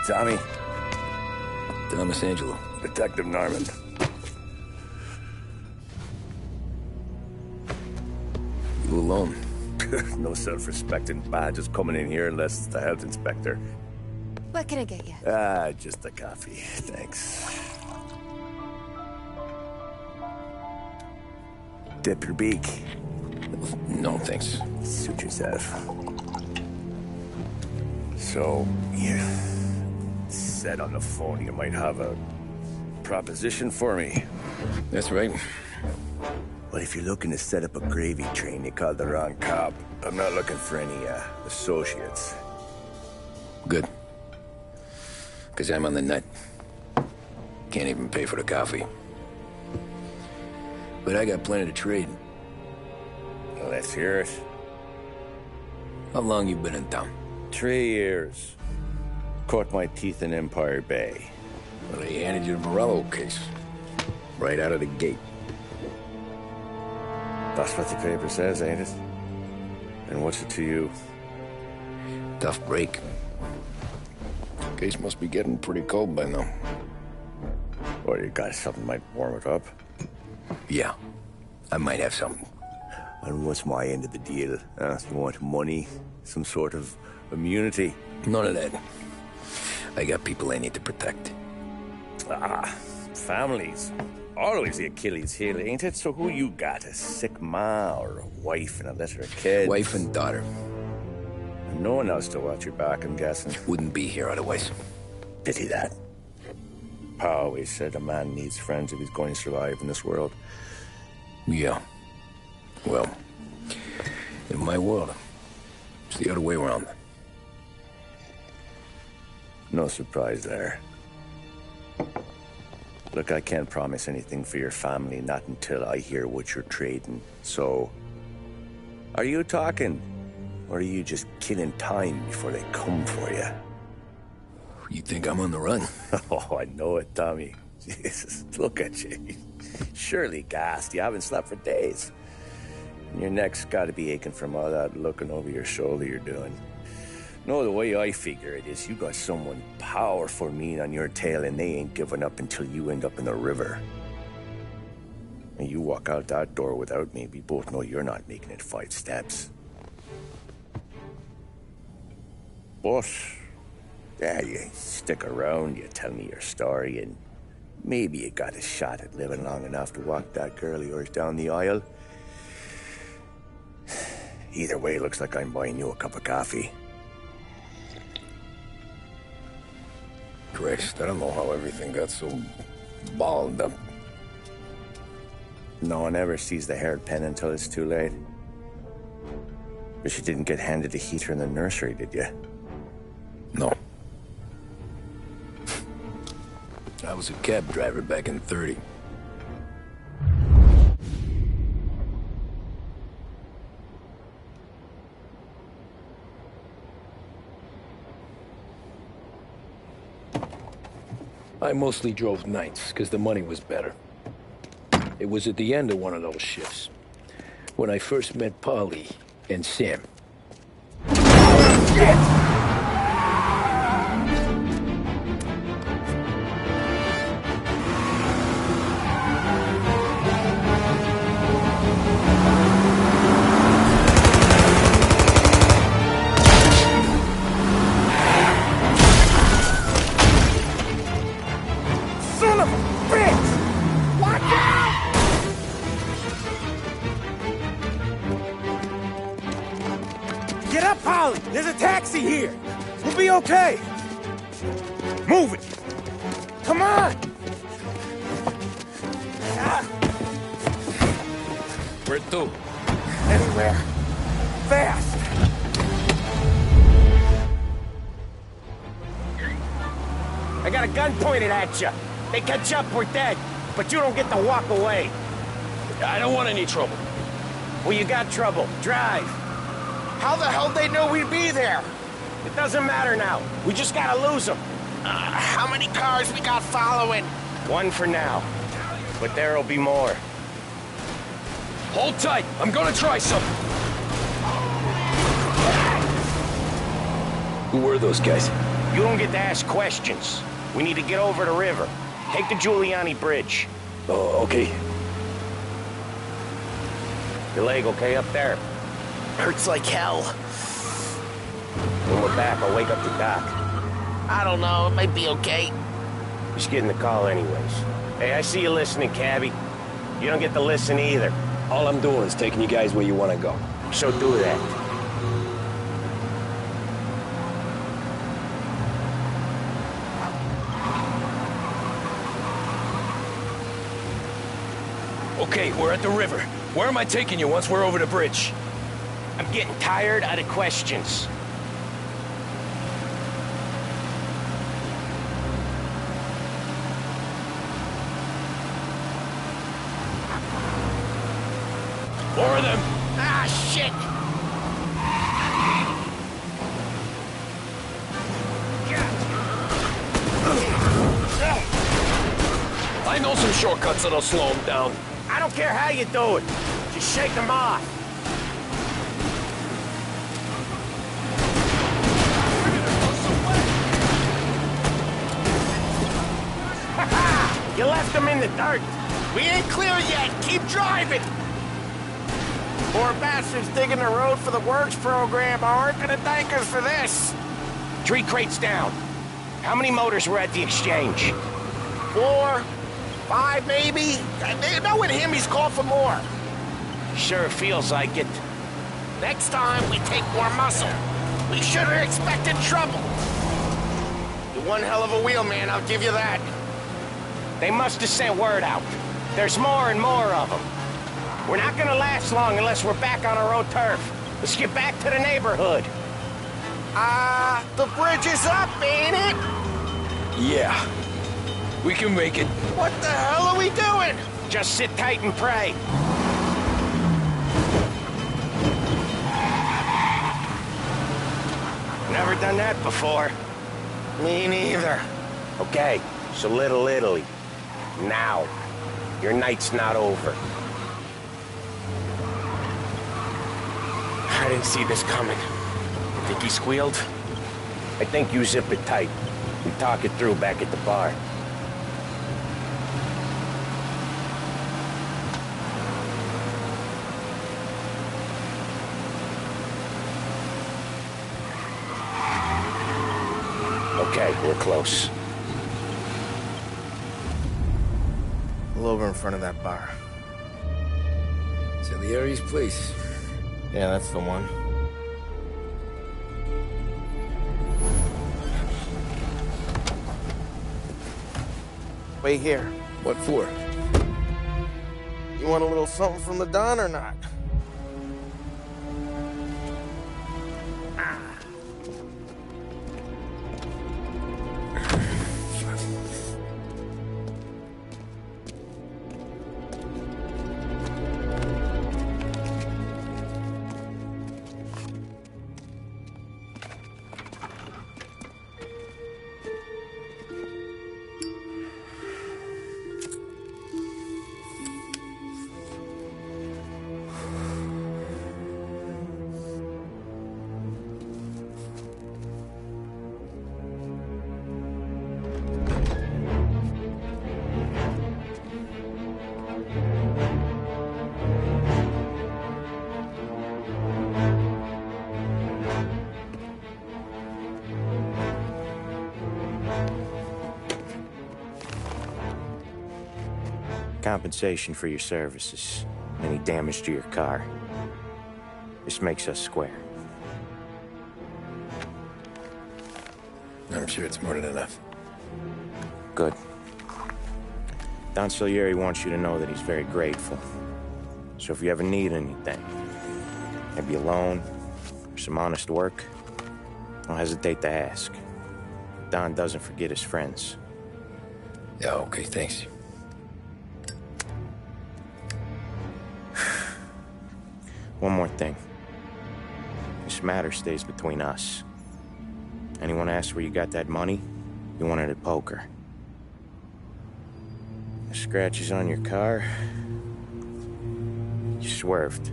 Tommy. Thomas Angelo. Detective Norman. You alone? No self-respecting badges coming in here unless it's the health inspector. What can I get you? Just a coffee. Thanks. Dip your beak. No, thanks. Suit yourself. So, you said on the phone you might have a proposition for me. That's right. Well, if you're looking to set up a gravy train, you called the wrong cop. I'm not looking for any, associates. Good. Because I'm on the nut. Can't even pay for the coffee. But I got plenty to trade. Well, let's hear it. How long you been in town? 3 years. Caught my teeth in Empire Bay. Well, they handed you the Morello case. Right out of the gate. That's what the paper says, ain't it? And what's it to you? Tough break. Case must be getting pretty cold by now. Or you got something might warm it up? Yeah, I might have something. And what's my end of the deal? You want money? Some sort of immunity? None of that. I got people I need to protect. Families. Always the Achilles heel, ain't it? So who you got? A sick ma or a wife and a litter of kids? Wife and daughter. No one else to watch your back, I'm guessing. Wouldn't be here otherwise. Pity that. Pa always said a man needs friends if he's going to survive in this world. Yeah. Well, in my world, it's the other way around. No surprise there. Look, I can't promise anything for your family, not until I hear what you're trading. So, are you talking? Or are you just killing time before they come for you? You think I'm on the run? Oh, I know it, Tommy. Jesus, look at you. Surely gassed. You haven't slept for days. And your neck's got to be aching from all that looking over your shoulder you're doing. No, the way I figure it is you got someone powerful mean on your tail and they ain't giving up until you end up in the river. And you walk out that door without me, we both know you're not making it 5 steps. But, yeah, you stick around, you tell me your story, and maybe you got a shot at living long enough to walk that girl of yours down the aisle. Either way, looks like I'm buying you a cup of coffee. Christ, I don't know how everything got so balled up. No one ever sees the haired pen until it's too late. But you didn't get handed a heater in the nursery, did you? No. I was a cab driver back in '30. I mostly drove nights, because the money was better. It was at the end of one of those shifts, when I first met Polly and Sam. Shit! Get up, Polly! There's a taxi here! We'll be okay! Move it! Come on! Where to? Anywhere. Fast! I got a gun pointed at you. They catch up, we're dead. But you don't get to walk away. I don't want any trouble. Well, you got trouble. Drive. How the hell they know we'd be there? It doesn't matter now. We just gotta lose them. How many cars we got following? One for now. But there'll be more. Hold tight. I'm gonna try something. Who were those guys? You don't get to ask questions. We need to get over the river. Take the Giuliani Bridge. Oh, okay. Your leg okay up there? Hurts like hell. When we're back, I'll wake up the doc. I don't know, it might be okay. Just getting the call anyways. Hey, I see you listening, cabbie. You don't get to listen either. All I'm doing is taking you guys where you want to go. So do that. Okay, we're at the river. Where am I taking you once we're over the bridge? I'm getting tired of the questions. More of them. Ah, shit! I know some shortcuts that'll slow them down. I don't care how you do it. Just shake them off. You left them in the dirt. We ain't clear yet. Keep driving. Poor bastards digging the road for the works program aren't gonna thank us for this. 3 crates down. How many motors were at the exchange? 4, 5 maybe. Knowing him, he's called for more. Sure feels like it. Next time, we take more muscle. We should have expected trouble. You're one hell of a wheelman, I'll give you that. They must have sent word out. There's more and more of them. We're not gonna last long unless we're back on our own turf. Let's get back to the neighborhood. The bridge is up, ain't it? Yeah. We can make it. What the hell are we doing? Just sit tight and pray. Never done that before. Me neither. Okay, so Little Italy. Now. Your night's not over. I didn't see this coming. Think he squealed? I think you zip it tight. We talk it through back at the bar. Okay, we're close. Pull over in front of that bar. Salieri's place. Yeah, that's the one. Wait here. What for? You want a little something from the Don or not? Compensation for your services. Any damage to your car. This makes us square. I'm sure it's more than enough. Good. Don Salieri wants you to know that he's very grateful. So if you ever need anything, maybe a loan or some honest work, don't hesitate to ask. Don doesn't forget his friends. Yeah, okay, thanks. One more thing. This matter stays between us. Anyone asks where you got that money, you won it at poker. The scratches on your car, you swerved.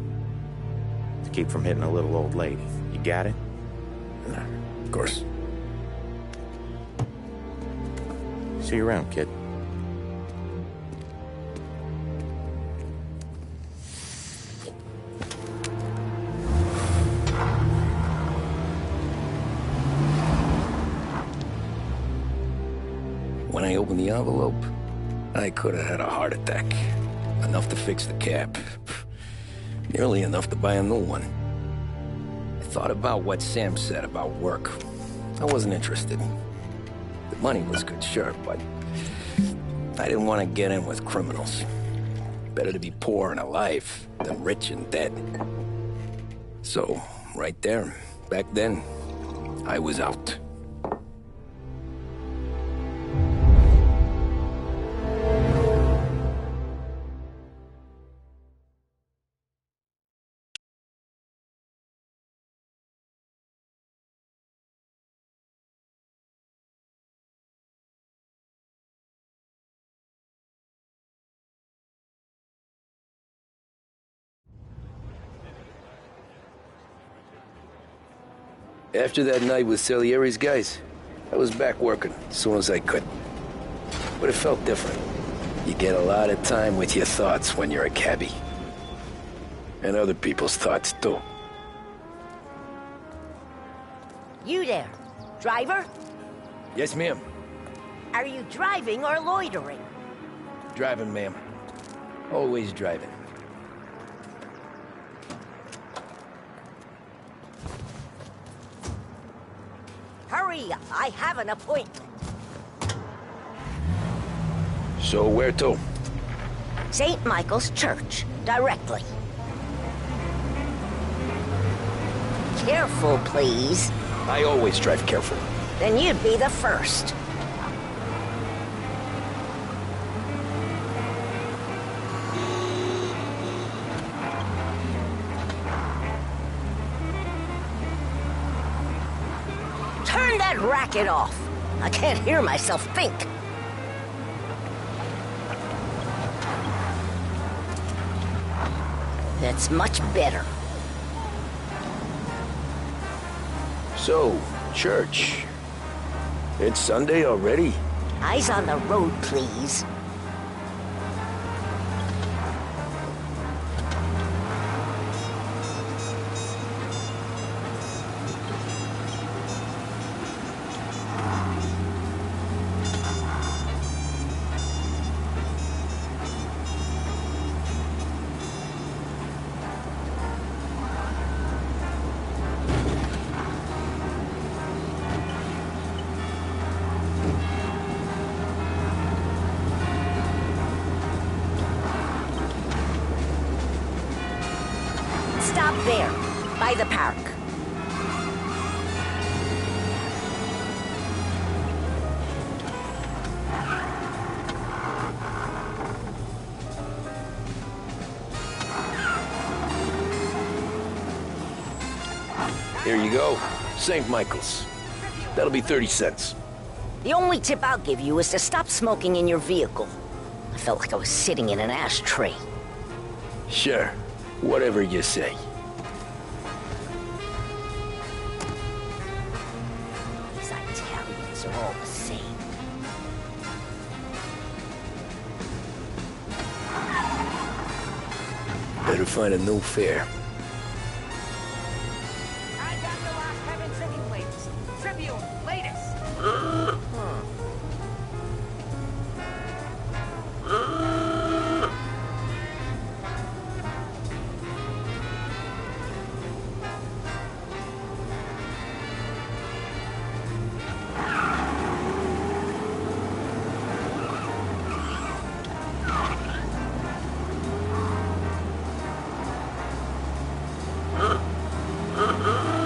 To keep from hitting a little old lady. You got it? Of course. See you around, kid. When I opened the envelope, I could have had a heart attack. Enough to fix the cab. Nearly enough to buy a new one. I thought about what Sam said about work. I wasn't interested. The money was good, sure, but I didn't want to get in with criminals. Better to be poor and alive than rich and dead. So, right there, back then, I was out. After that night with Salieri's guys, I was back working as soon as I could. But it felt different. You get a lot of time with your thoughts when you're a cabbie. And other people's thoughts, too. You there, driver? Yes, ma'am. Are you driving or loitering? Driving, ma'am. Always driving. Hurry, I have an appointment. So where to? St. Michael's Church, directly. Careful, please. I always drive careful. Then you'd be the first. Turn that racket off. I can't hear myself think. That's much better. So, church. It's Sunday already? Eyes on the road, please. Stop there, by the park. Here you go. St. Michael's. That'll be 30 cents. The only tip I'll give you is to stop smoking in your vehicle. I felt like I was sitting in an ashtray. Sure. Whatever you say. These Italians are all the same. Better find a new fare. I got the Lost Heaven Tribune plates. Tribune, latest.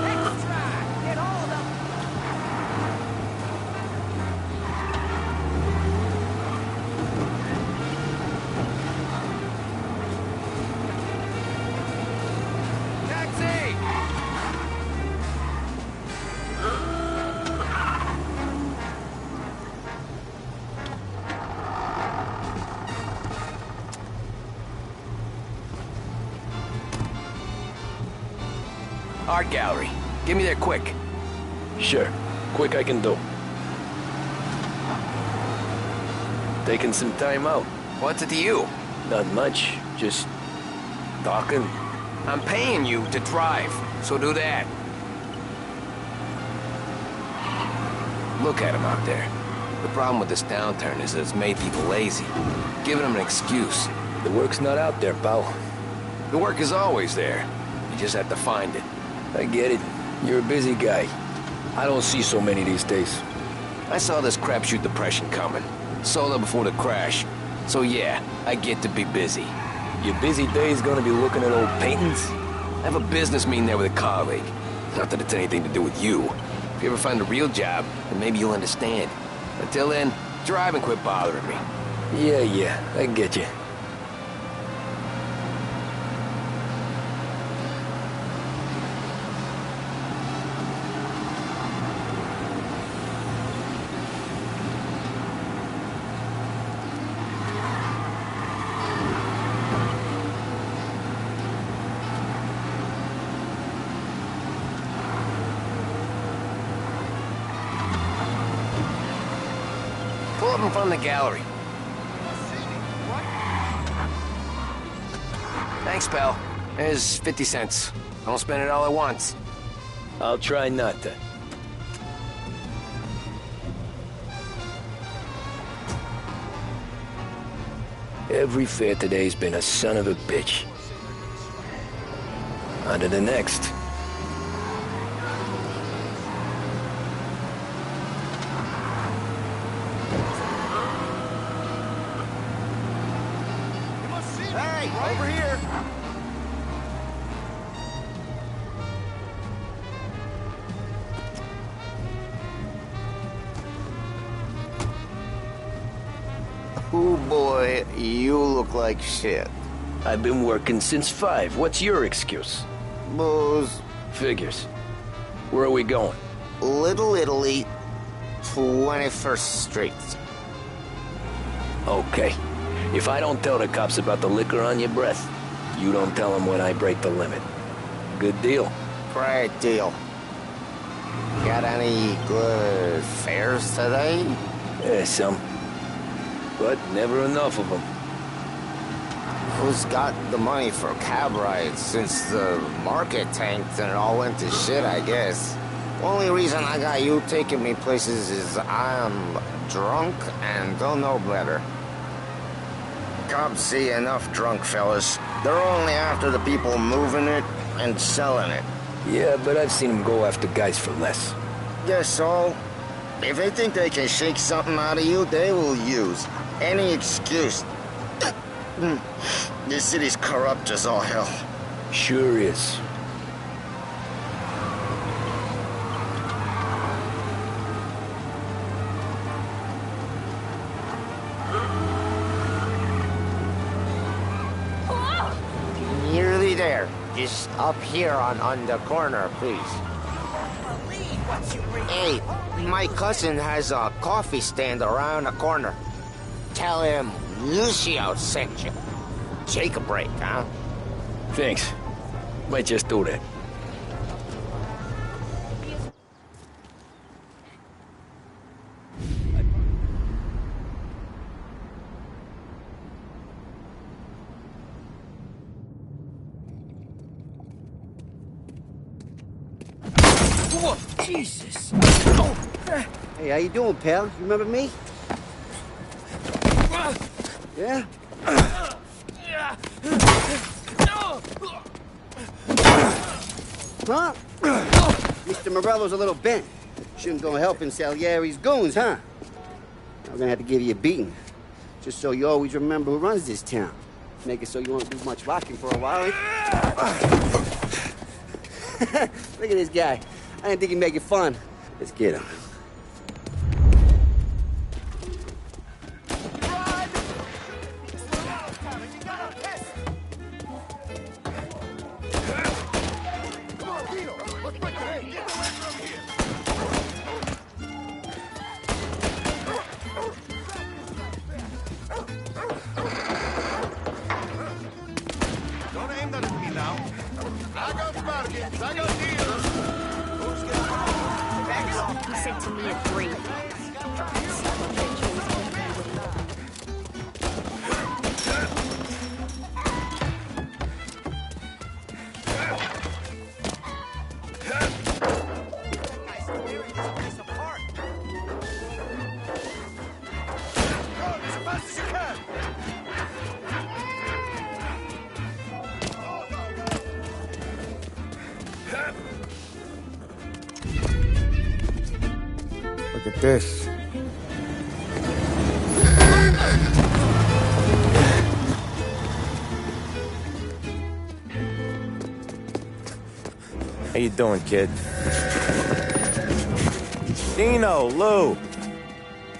Extra! Get hold of taxi! Art gallery. Get me there quick. Sure. Quick I can do. Taking some time out. What's it to you? Not much. Just talking. I'm paying you to drive, so do that. Look at him out there. The problem with this downturn is that it's made people lazy. Giving them an excuse. The work's not out there, pal. The work is always there. You just have to find it. I get it. You're a busy guy. I don't see so many these days. I saw this crapshoot depression coming. Sold it before the crash. So yeah, I get to be busy. Your busy day's gonna be looking at old paintings? I have a business meeting there with a colleague. Not that it's anything to do with you. If you ever find a real job, then maybe you'll understand. Until then, drive and quit bothering me. Yeah, I get you. Pull up in front of the gallery. Thanks, pal. There's 50 cents. Don't spend it all at once. I'll try not to. Every fare today's been a son of a bitch. On to the next. Hey, over here! Oh boy, you look like shit. I've been working since 5. What's your excuse? Booze. Figures. Where are we going? Little Italy, 21st Street. Okay. If I don't tell the cops about the liquor on your breath, you don't tell them when I break the limit. Good deal. Great deal. Got any good fares today? Yeah, some. But never enough of them. Who's got the money for cab rides since the market tanked and it all went to shit, I guess? Only reason I got you taking me places is I'm drunk and don't know better. Cops see enough drunk fellas. They're only after the people moving it and selling it. Yeah, but I've seen them go after guys for less. Guess so. If they think they can shake something out of you, they will use any excuse. This city's corrupt as all hell. Sure is. Nearly there. Just up here on the corner, please. Hey, my cousin has a coffee stand around the corner. Tell him Lucio sent you. Take a break, huh? Thanks. Might just do that. Jesus! Hey, how you doing, pal? You remember me? Yeah? Huh? Mr. Morello's a little bent. Shouldn't go helping Salieri's goons, huh? I'm gonna have to give you a beating. Just so you always remember who runs this town. Make it so you won't do much rocking for a while. Look at this guy. I didn't think he'd make it fun. Let's get him. Don't aim that at me now. I got bargains, I got deals. He said to me at 3. this. How you doing, kid? Dino, Lou. You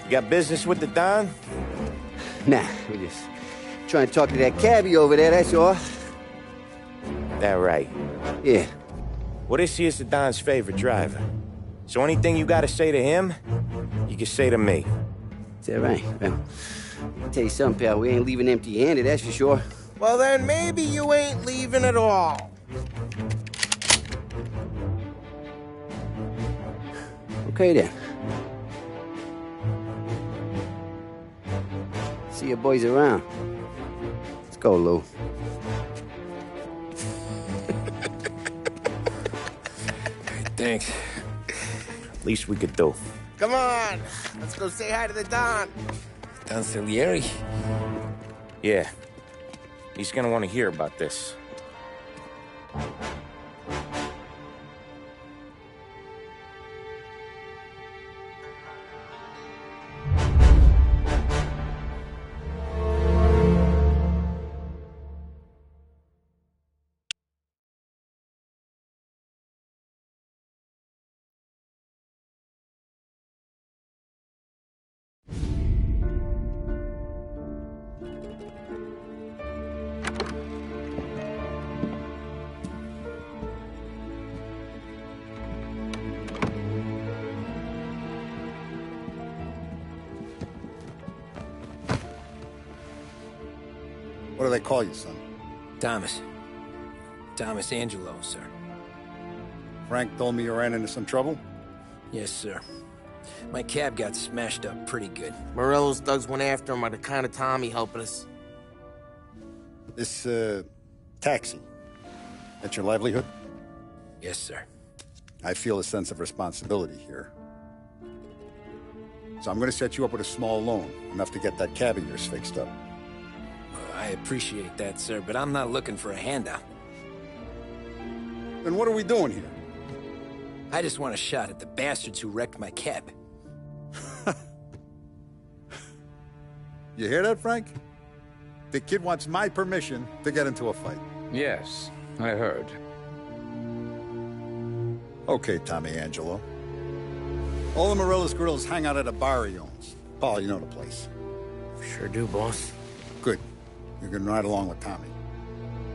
got business with the Don? Nah, we just trying to talk to that cabbie over there, that's all. That right. Yeah. Well, this here's the Don's favorite driver. So anything you gotta say to him, you can say to me. Is that right? Well, I'll tell you something, pal. We ain't leaving empty-handed, that's for sure. Well, then maybe you ain't leaving at all. Okay, then. See your boys around. Let's go, Lou. Thanks. Least we could do. Come on, let's go say hi to the Don. Don Salieri? Yeah. He's gonna want to hear about this. What do they call you, son? Thomas. Thomas Angelo, sir. Frank told me you ran into some trouble? Yes, sir. My cab got smashed up pretty good. Morello's thugs went after him by the kind of Tommy helping us. This, taxi. That's your livelihood? Yes, sir. I feel a sense of responsibility here. So I'm gonna set you up with a small loan, enough to get that cab of yours fixed up. I appreciate that, sir, but I'm not looking for a handout. Then what are we doing here? I just want a shot at the bastards who wrecked my cab. You hear that, Frank? The kid wants my permission to get into a fight. Yes, I heard. Okay, Tommy Angelo. All the Morello's girls hang out at a bar he owns. Paul, you know the place. Sure do, boss. Good. You can ride along with Tommy.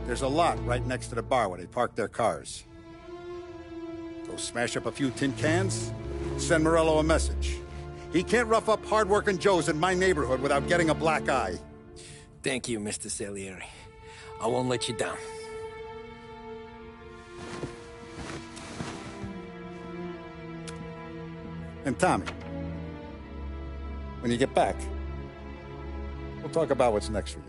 There's a lot right next to the bar where they park their cars. Go smash up a few tin cans, send Morello a message. He can't rough up hard-working Joes in my neighborhood without getting a black eye. Thank you, Mr. Salieri. I won't let you down. And Tommy, when you get back, we'll talk about what's next for you.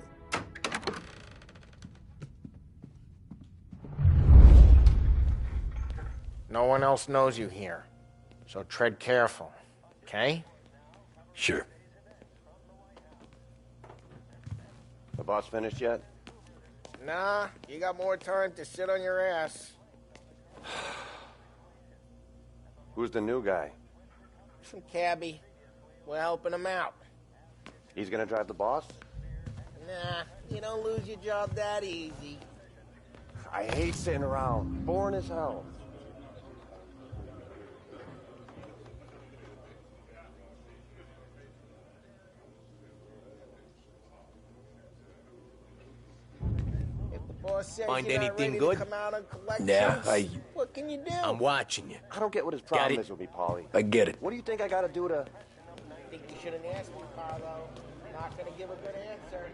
No one else knows you here, so tread careful, okay? Sure. The boss finished yet? Nah, you got more time to sit on your ass. Who's the new guy? Some cabbie. We're helping him out. He's gonna drive the boss? Nah, you don't lose your job that easy. I hate sitting around. Boring as hell. Boss says Find you're not anything ready good? to come out and collect Nah, chunks. What can you do? I'm watching you. I don't get what his problem is with me, Paulie. I get it. What do you think I gotta do to... I think you should have asked me, Carlo. Not gonna give a good answer.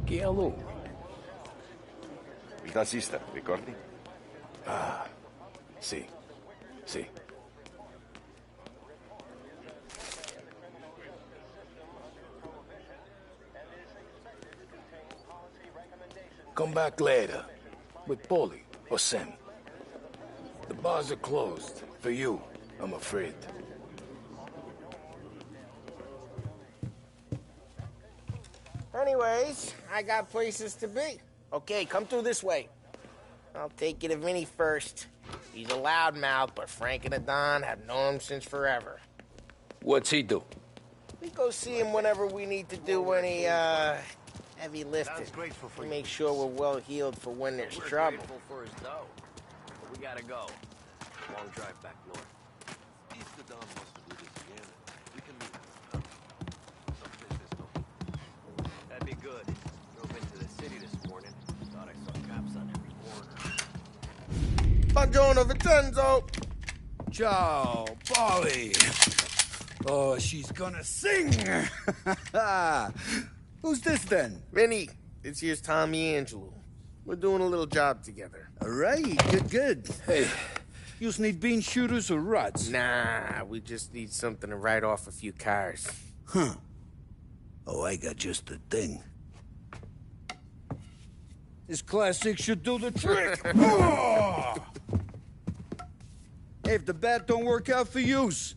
Hello. Il tassista, ricordi? Ah, sì, sì. Come back later. With Paulie or Sam. The bars are closed. For you, I'm afraid. Anyways, I got places to be. Okay, come through this way. I'll take you to Vinny first. He's a loudmouth, but Frank and the Don have known him since forever. What's he do? We go see him whenever we need to do any, heavy lifting. To make sure we're well healed for when there's trouble. For his dough. But we gotta go. Long drive back north. If the Don wants to do this again, we can meet him. Someplace there's no. That'd be good. Drove into the city this morning. Thought I saw cops on every corner. Buongiorno, Vincenzo! Ciao, Polly. Oh, she's gonna sing. Who's this then? Vinny, this here's Tommy Angelo. We're doing a little job together. All right, good. Hey, you need bean shooters or rods? Nah, we just need something to write off a few cars. Huh. Oh, I got just the thing. This classic should do the trick. Oh! Hey, if the bat don't work out for yous,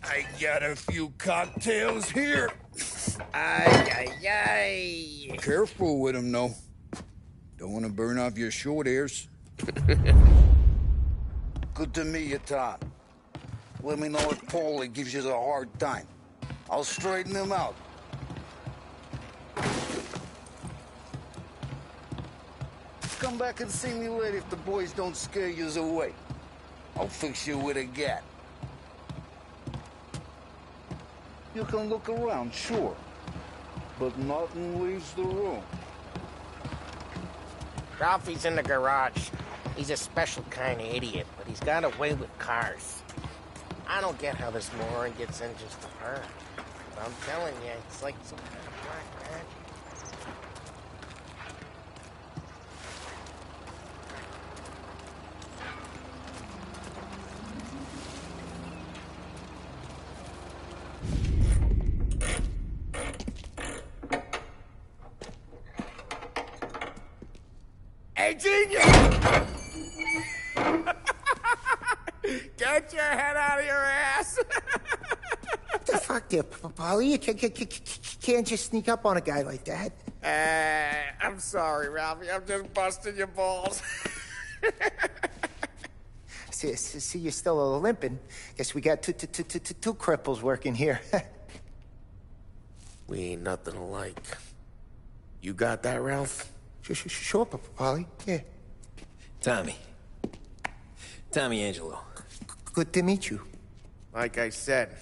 I got a few cocktails here. Ay, ay, ay. Careful with them, though. Don't want to burn off your short hairs. Good to meet you, Tom. Let me know if Paulie gives you a hard time. I'll straighten him out. Come back and see me later if the boys don't scare yous away. I'll fix you with a gat. You can look around, sure. But nothing leaves the room. Ralphie's in the garage. He's a special kind of idiot, but he's got a way with cars. I don't get how this moron gets engines to burn. But I'm telling you, it's like some kind of black magic. Hey, genius! Get your head out of your ass! What the fuck there, Polly? You can't just sneak up on a guy like that. I'm sorry, Ralphie. I'm just busting your balls. See, you're still limping. Guess we got two cripples working here. We ain't nothing alike. You got that, Ralph? Sure, Polly. Yeah. Tommy Angelo. Good to meet you. Like I said,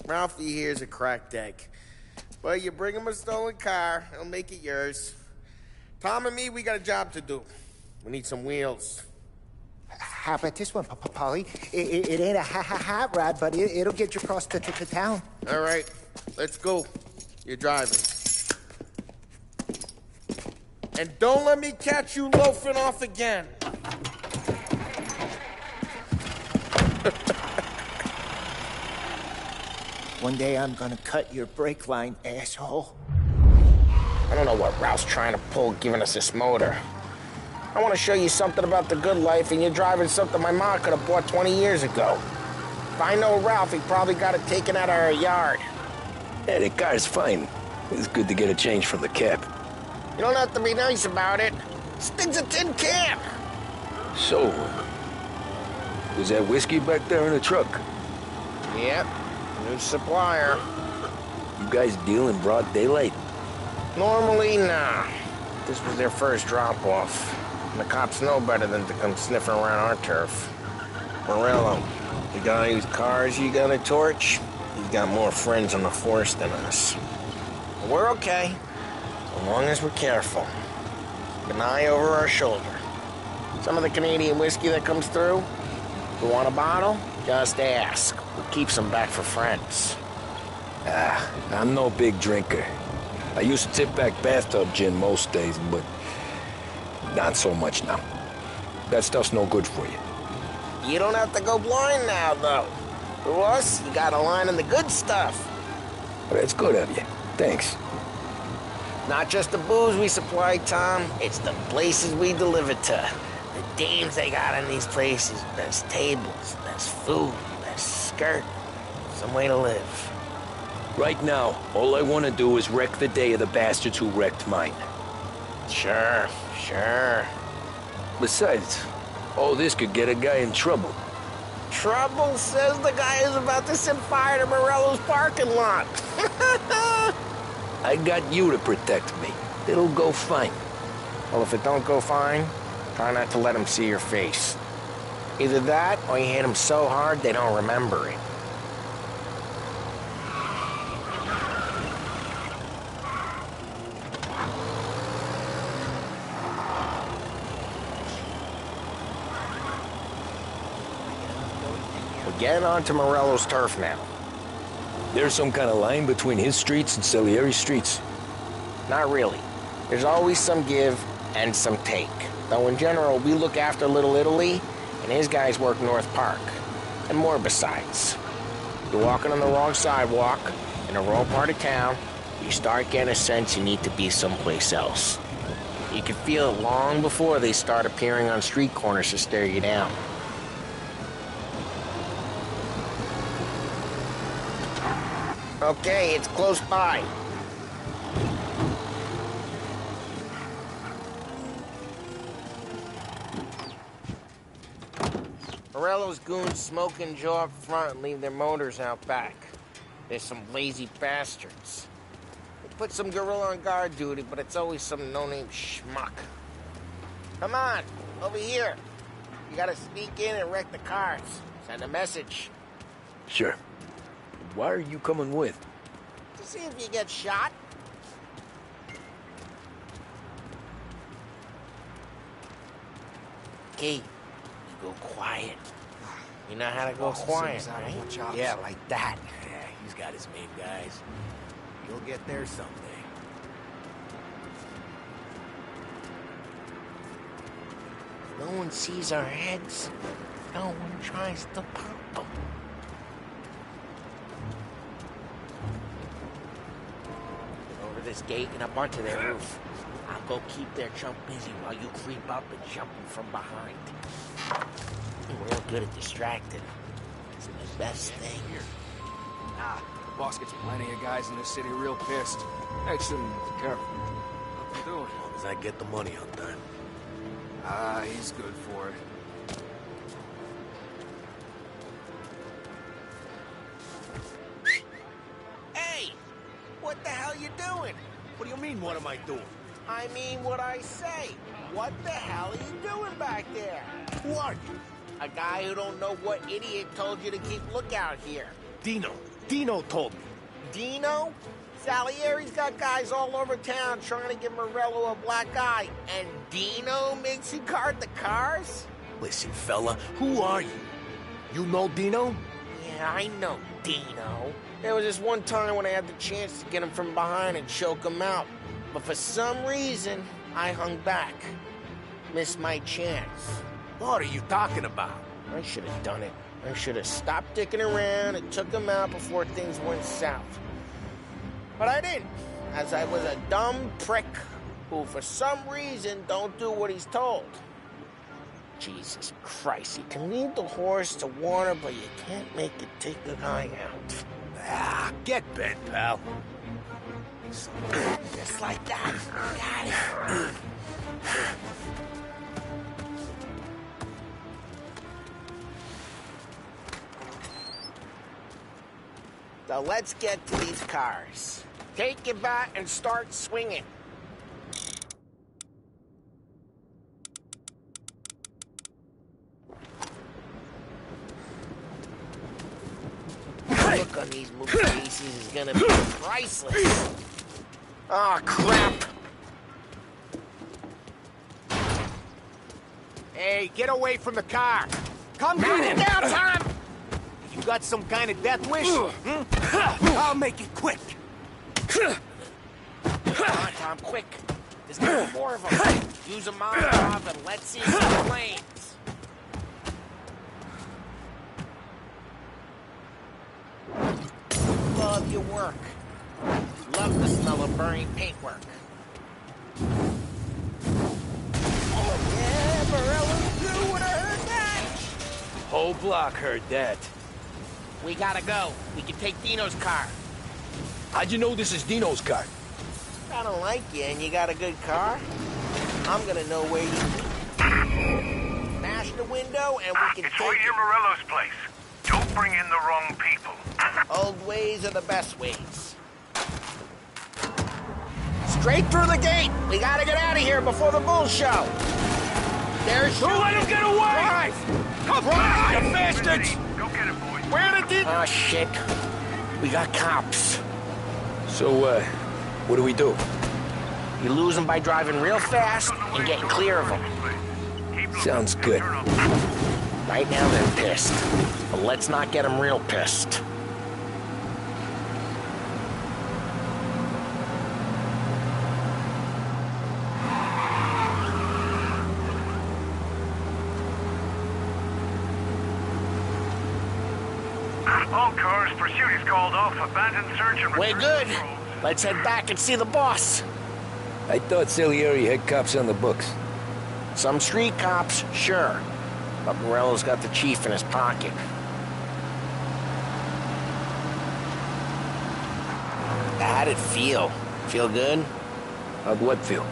Ralphie here's a cracked egg. But you bring him a stolen car, he'll make it yours. Tom and me, we got a job to do. We need some wheels. How about this one, Polly? It ain't a hot rod, but it'll get you across to town. All right, let's go. You're driving. And don't let me catch you loafing off again. One day I'm gonna cut your brake line, asshole. I don't know what Ralph's trying to pull giving us this motor. I want to show you something about the good life, and you're driving something my mom could have bought 20 years ago. If I know Ralph, he probably got it taken out of our yard. Yeah, the car's fine. It's good to get a change from the cap. You don't have to be nice about it. This thing's a tin can. So, was that whiskey back there in the truck? Yep, new supplier. You guys deal in broad daylight? Normally, nah. This was their first drop-off. And the cops know better than to come sniffing around our turf. Morello, the guy whose cars you got a torch, he's got more friends on the force than us. But we're okay. As long as we're careful. Keep an eye over our shoulder. Some of the Canadian whiskey that comes through, if you want a bottle, just ask. We'll keep some back for friends. I'm no big drinker. I used to tip back bathtub gin most days, but not so much now. That stuff's no good for you. You don't have to go blind now, though. For us, you got a line in the good stuff. That's good of you. Thanks. Not just the booze we supply, Tom. It's the places we deliver to. The dames they got in these places. Best tables, best food, best skirt. Some way to live. Right now, all I want to do is wreck the day of the bastards who wrecked mine. Sure. Besides, all this could get a guy in trouble. Trouble, says the guy who's about to set fire to Morello's parking lot. I got you to protect me. It'll go fine. Well, if it don't go fine, try not to let him see your face. Either that, or you hit him so hard they don't remember it. We're getting onto Morello's turf now. There's some kind of line between his streets and Salieri's streets? Not really. There's always some give and some take. Though in general, we look after Little Italy, and his guys work North Park. And more besides. You're walking on the wrong sidewalk, in the wrong part of town, you start getting a sense you need to be someplace else. You can feel it long before they start appearing on street corners to stare you down. Okay, it's close by. Morello's goons smoke and jaw up front and leave their motors out back. They're some lazy bastards. They put some gorilla on guard duty, but it's always some no-name schmuck. Come on, over here. You gotta sneak in and wreck the cars. Send a message. Sure. Why are you coming with? To see if you get shot. Okay, you go quiet. You know how to go quiet, right? Yeah, like that. Yeah, he's got his main guys. You'll get there someday. No one sees our heads. No one tries to pop them. Over this gate and up onto their roof. I'll go keep their chump busy while you creep up and jump him from behind. I'm real good at distracting. It's the best thing. Nah, the boss gets plenty of guys in this city real pissed. Makes them careful. What you doing? As long as I get the money on time. Ah, he's good for it. Hey! What the hell you doing? What do you mean, what am I doing? I mean what I say. What the hell are you doing back there? Who are you? A guy who don't know what idiot told you to keep lookout here. Dino. Dino told me. Dino? Salieri's got guys all over town trying to give Morello a black eye. And Dino makes you guard the cars? Listen, fella, who are you? You know Dino? Yeah, I know Dino. There was this one time when I had the chance to get him from behind and choke him out. But for some reason, I hung back. Missed my chance. What are you talking about? I should have done it. I should have stopped dicking around and took him out before things went south. But I didn't, as I was a dumb prick who for some reason don't do what he's told. Jesus Christ, you can lead the horse to water, but you can't make it take the guy out. Ah, get bent, pal. Just like that. Got it. So let's get to these cars. Take your bat and start swinging. The look on these movie faces is gonna be priceless. Oh, crap. Hey, get away from the car. Come Calm get him. down, Tom! You got some kind of death wish? I'll make it quick. Come on, Tom, quick. There's gonna be more of them. Use a Molotov and let's see some flames. Love your work. Love the smell of burning paintwork. Oh, yeah, Morello's crew would have heard that. Whole block heard that. We gotta go. We can take Dino's car. How'd you know this is Dino's car? I don't like you and you got a good car. I'm gonna know where you smash the window and we can It's take right it. near Morello's place. Don't bring in the wrong people. Old ways are the best ways. Straight through the gate. We gotta get out of here before the bull show. There's Don't let him get away! Drive! Come on, you bastards! Go get it, boys. Where did he... Oh, shit. We got cops. So, what do we do? You lose them by driving real fast and getting clear of them. Sounds good. Right now they're pissed. But let's not get them real pissed. All cars, pursuit is called off. Abandoned search and We're good. Let's head back and see the boss. I thought Salieri had cops on the books. Some street cops, sure. But Morello's got the chief in his pocket. How'd it feel? Feel good? How'd what feel?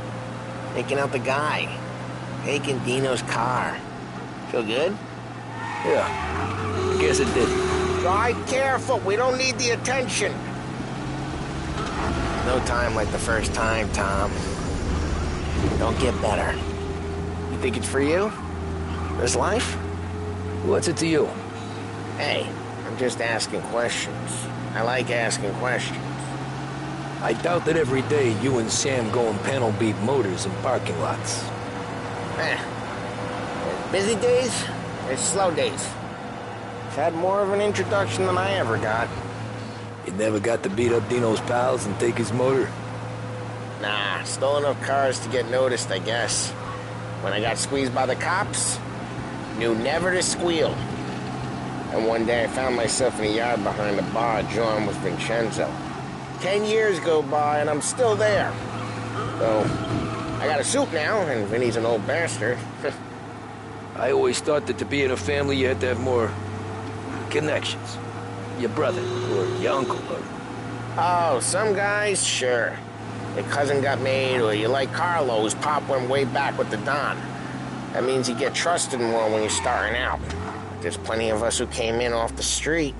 Taking out the guy. Taking Dino's car. Feel good? Yeah, I guess it did. Drive careful. We don't need the attention. No time like the first time, Tom. Don't get better. You think it's for you? This life? What's it to you? Hey, I'm just asking questions. I like asking questions. I doubt that every day you and Sam go and panel beat motors in parking lots. There's busy days, there's slow days. I've had more of an introduction than I ever got. You never got to beat up Dino's pals and take his motor? Nah, stole enough cars to get noticed, I guess. When I got squeezed by the cops, knew never to squeal. And one day I found myself in a yard behind a bar, John with Vincenzo. 10 years go by and I'm still there. So, I got a suit now, and Vinny's an old bastard. I always thought that to be in a family you had to have more connections. Your brother, or your uncle, or... Oh, some guys, sure. Your cousin got made, or you like Carlos, Pop went way back with the Don. That means you get trusted more when you're starting out. There's plenty of us who came in off the street.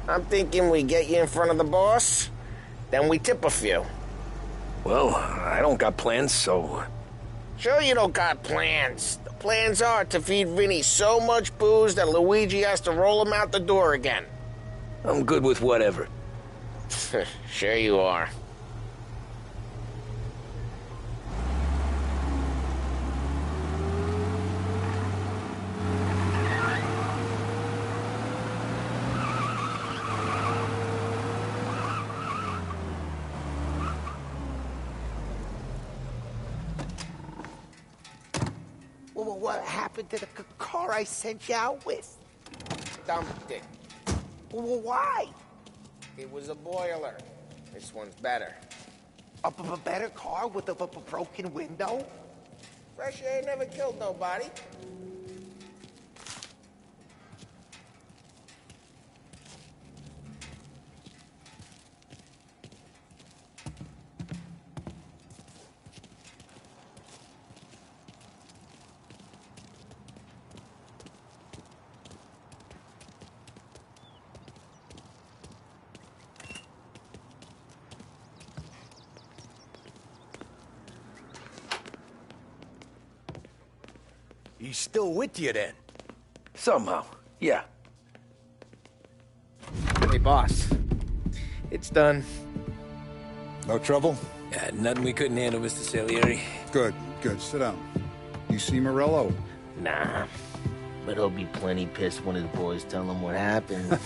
I'm thinking we get you in front of the boss, then we tip a few. Well, I don't got plans, so... Sure you don't got plans. The plans are to feed Vinny so much booze that Luigi has to roll him out the door again. I'm good with whatever. Sure you are. Well, what happened to the car I sent you out with? Dumped it. Well, why? It was a boiler. This one's better. A better car with a broken window? Fresh air never killed nobody. He's still with you, then? Somehow, yeah. Hey, boss. It's done. No trouble? Yeah, nothing we couldn't handle, Mr. Salieri. Good, good. Sit down. You see Morello? Nah. But he'll be plenty pissed when his boys tell him what happened.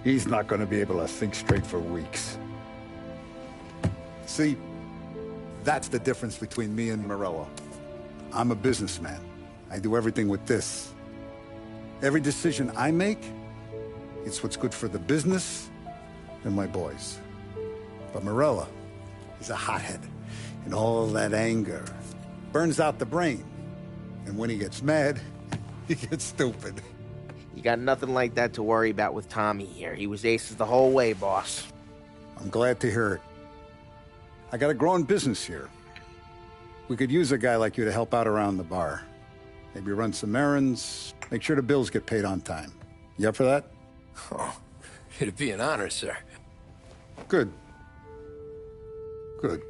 He's not going to be able to think straight for weeks. See, that's the difference between me and Morello. I'm a businessman. I do everything with this. Every decision I make, it's what's good for the business and my boys. But Morello is a hothead, and all that anger burns out the brain. And when he gets mad, he gets stupid. You got nothing like that to worry about with Tommy here. He was aces the whole way, boss. I'm glad to hear it. I got a growing business here. We could use a guy like you to help out around the bar. Maybe run some errands, make sure the bills get paid on time. You up for that? Oh, it'd be an honor, sir. Good. Good.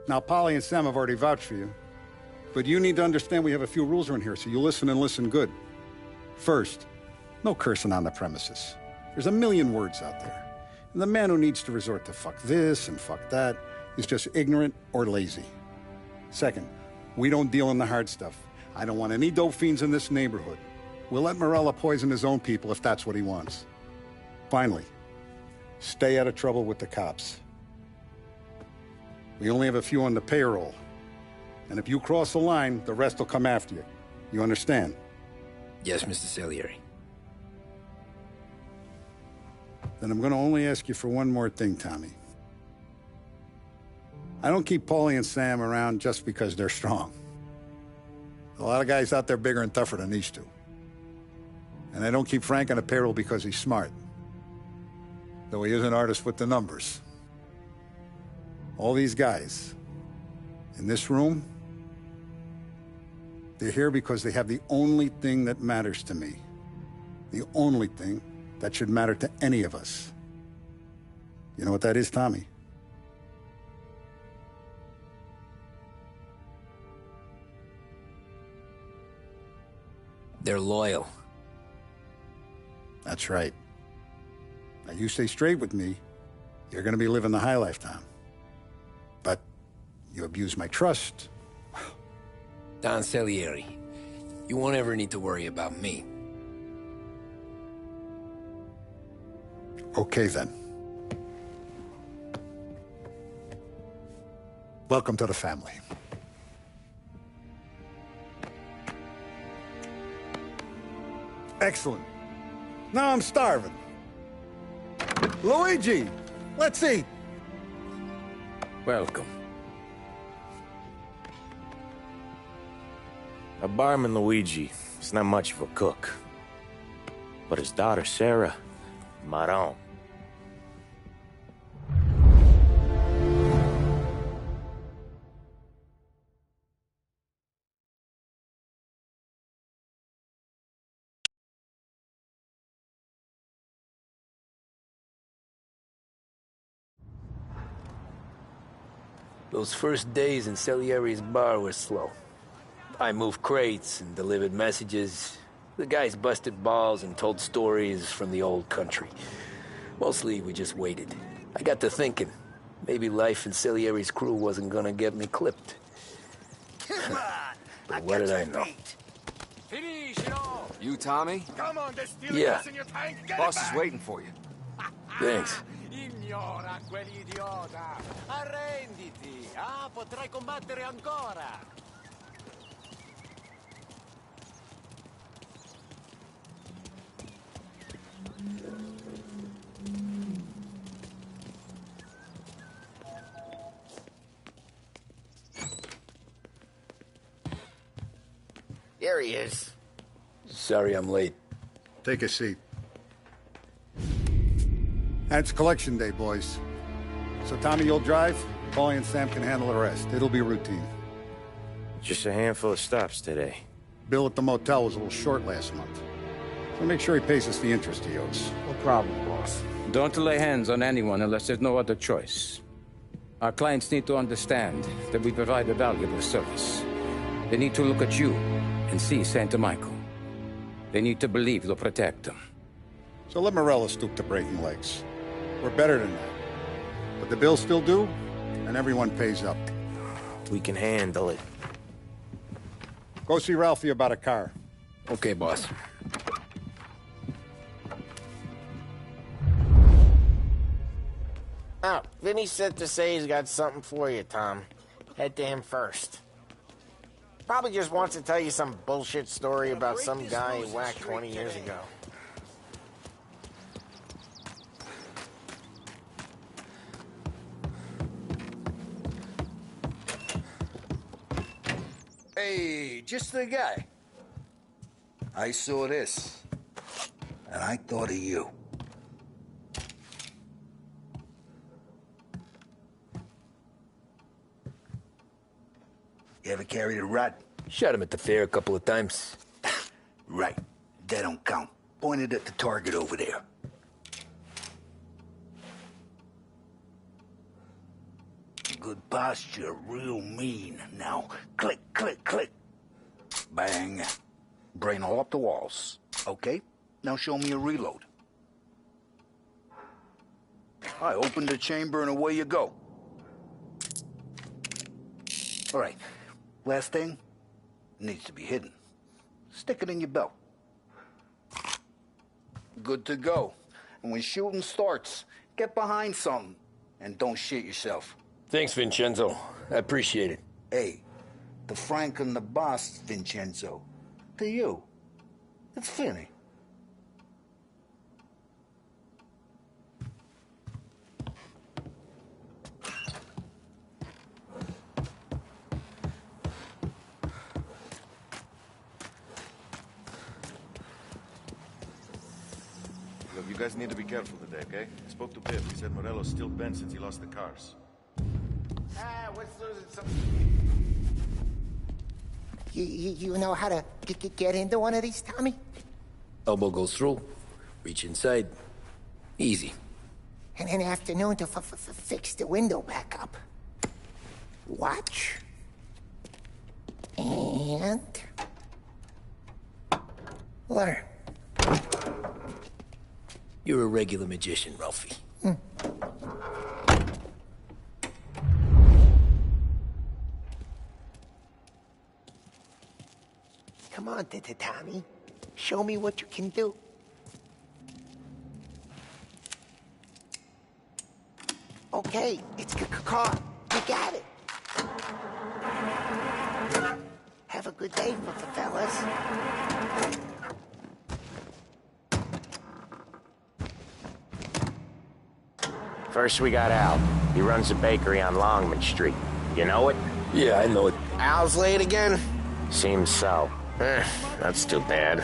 Now, Polly and Sam have already vouched for you. But you need to understand we have a few rules around here, so you listen and listen good. First, no cursing on the premises. There's a million words out there. And the man who needs to resort to fuck this and fuck that is just ignorant or lazy. Second, we don't deal in the hard stuff. I don't want any dope fiends in this neighborhood. We'll let Morella poison his own people if that's what he wants. Finally, stay out of trouble with the cops. We only have a few on the payroll. And if you cross the line, the rest will come after you. You understand? Yes, Mr. Salieri. Then I'm going to only ask you for one more thing, Tommy. I don't keep Paulie and Sam around just because they're strong. A lot of guys out there bigger and tougher than these two. And I don't keep Frank on the payroll because he's smart. Though he is an artist with the numbers. All these guys in this room, they're here because they have the only thing that matters to me. The only thing that should matter to any of us. You know what that is, Tommy? They're loyal. That's right. Now, you stay straight with me, you're gonna be living the high life, Tom. But you abuse my trust. Don Salieri, you won't ever need to worry about me. Okay, then. Welcome to the family. Excellent. Now I'm starving. Luigi, let's eat. Welcome. A barman, Luigi, is not much of a cook. But his daughter, Sarah, Maron. Those first days in Salieri's bar were slow. I moved crates and delivered messages. The guys busted balls and told stories from the old country. Mostly, we just waited. I got to thinking, maybe life in Salieri's crew wasn't gonna get me clipped. But what did I know? You, Tommy? Come on, there's still Yeah. gas in your tank. Get Boss it is back. waiting for you. Thanks. Ignora quell'idiota. Arrenditi. Ah, potrai combattere ancora. There he is. Sorry I'm late. Take a seat. And it's collection day, boys. So Tommy, you'll drive. Paulie and Sam can handle the rest. It'll be routine. Just a handful of stops today. Bill at the motel was a little short last month. So make sure he pays us the interest he owes. No problem, boss. Don't lay hands on anyone unless there's no other choice. Our clients need to understand that we provide a valuable service. They need to look at you and see Santa Michael. They need to believe you'll protect them. So let Morella stoop to breaking legs. We're better than that. But the bill's still due, and everyone pays up. We can handle it. Go see Ralphie about a car. Okay, boss. Oh, Vinny said to say he's got something for you, Tom. Head to him first. Probably just wants to tell you some bullshit story about some guy he whacked 20 years ago. Hey, just the guy. I saw this, and I thought of you. You ever carried a rat? Shot him at the fair a couple of times. Right. That don't count. Pointed at the target over there. Good posture, real mean. Now, click, click, click. Bang. Brain all up the walls. Okay, now show me a reload. I open the chamber and away you go. All right, last thing, needs to be hidden. Stick it in your belt. Good to go. And when shooting starts, get behind something and don't shit yourself. Thanks, Vincenzo. I appreciate it. Hey, the Frank and the boss, Vincenzo. To you, it's Finny. Look, you guys need to be careful today, okay? I spoke to Biff. He said Morello's still bent since he lost the cars. What's losing some... You know how to get into one of these, Tommy? Elbow goes through. Reach inside. Easy. And an afternoon to fix the window back up. Watch. And... learn. You're a regular magician, Ralphie. Come on, Tommy. Show me what you can do. Okay, it's caught. You got it. Have a good day, fellas. First we got Al. He runs a bakery on Longman Street. You know it? Yeah, I know it. Al's late again? Seems so. That's too bad.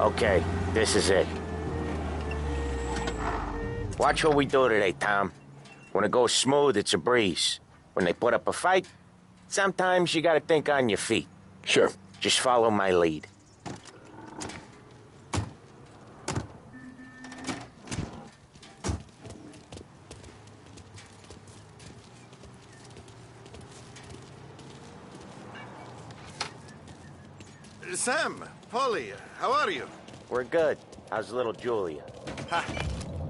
Okay, this is it. Watch what we do today, Tom. When it goes smooth, it's a breeze. When they put up a fight, sometimes you gotta think on your feet. Sure. Just follow my lead. Sam, Polly, how are you? We're good. How's little Julia? Ha!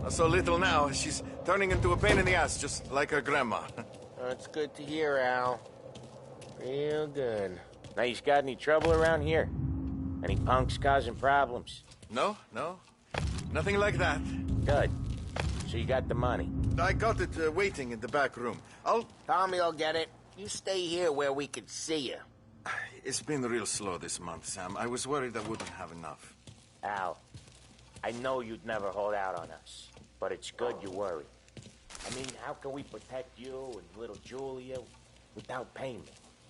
Not so little now. She's turning into a pain in the ass, just like her grandma. That's good to hear, Al. Real good. Now, you got any trouble around here? Any punks causing problems? No. Nothing like that. Good. So you got the money? I got it waiting in the back room. Tommy'll get it. You stay here where we can see you. It's been real slow this month, Sam. I was worried I wouldn't have enough. Al, I know you'd never hold out on us, but it's good you worry. I mean, how can we protect you and little Julia without payment?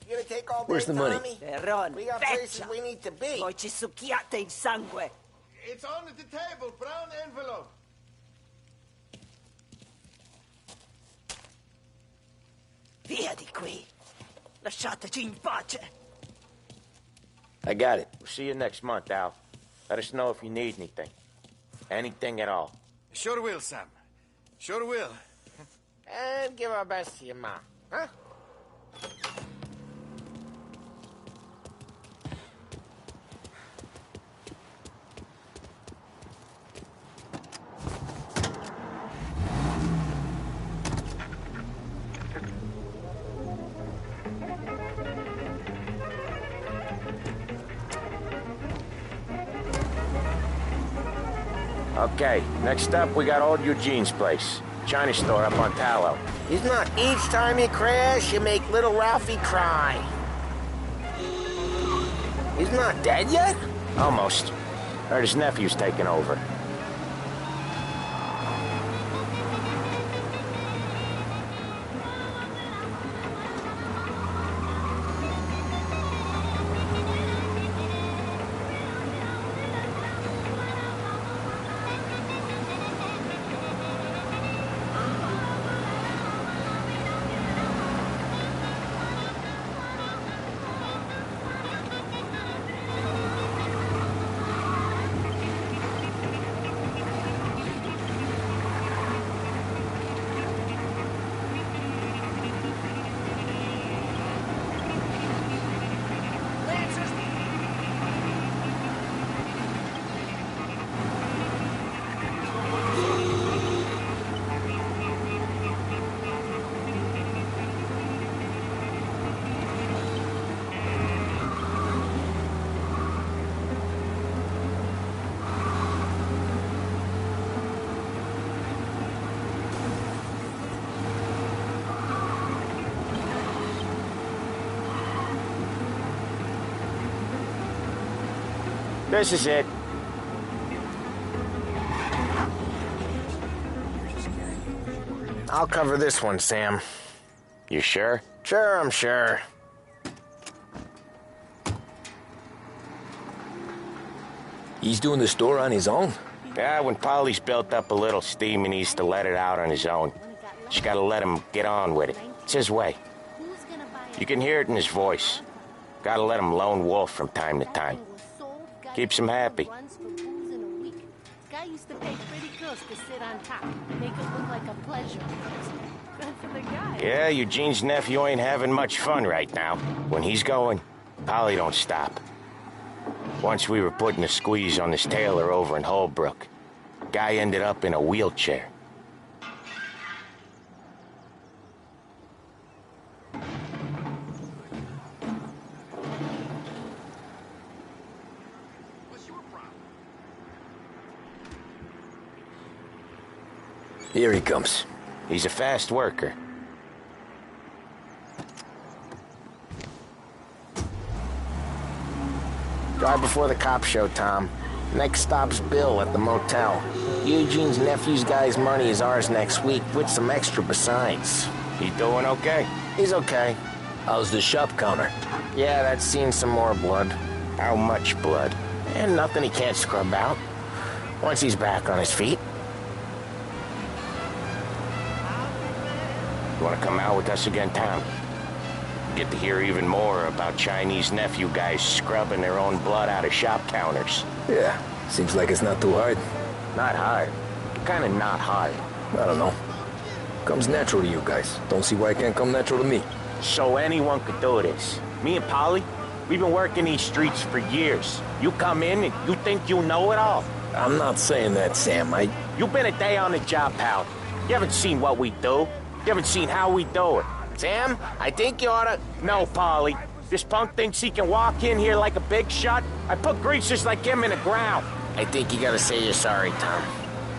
You gonna take all day, Where's the money? Tommy? Perron, We got places we need to be. Poi ci succhiate il sangue. It's on the table, brown envelope. Via di qui. Lasciateci in pace. I got it. We'll see you next month, Al. Let us know if you need anything. Anything at all. Sure will, Sam. Sure will. And give our best to your mom, huh? Okay, next up we got old Eugene's place. China store up on Tallow. He's not. Each time you crash, you make little Ralphie cry. He's not dead yet? Almost. Heard his nephew's taking over. This is it. I'll cover this one, Sam. You sure? Sure, I'm sure. He's doing the store on his own? Yeah, when Polly's built up a little steam, he needs to let it out on his own. Just gotta let him get on with it. It's his way. You can hear it in his voice. Gotta let him lone wolf from time to time. Keeps him happy. Guy used to pay pretty girls to sit on top, make it look like a pleasure. Good for the guy. Yeah, Eugene's nephew ain't having much fun right now. When he's going, Polly don't stop. Once we were putting a squeeze on this tailor over in Holbrook. Guy ended up in a wheelchair. Here he comes. He's a fast worker. Drive before the cops show, Tom. Next stop's Bill at the motel. Eugene's nephew's guy's money is ours next week, with some extra besides. He doing okay? He's okay. How's the shop counter? Yeah, that's seen some more blood. How much blood? And nothing he can't scrub out. Once he's back on his feet. You want to come out with us again, Tom? Get to hear even more about Chinese nephew guys scrubbing their own blood out of shop counters. Yeah, seems like it's not too hard. Not hard. Kinda not hard. I don't know. Comes natural to you guys. Don't see why it can't come natural to me. So anyone could do this. Me and Polly, we've been working these streets for years. You come in and you think you know it all. I'm not saying that, Sam. You've been a day on the job, pal. You haven't seen what we do. You haven't seen how we do it. Sam, I think you oughta... No, Polly. This punk thinks he can walk in here like a big shot. I put greasers like him in the ground. I think you gotta say you're sorry, Tom.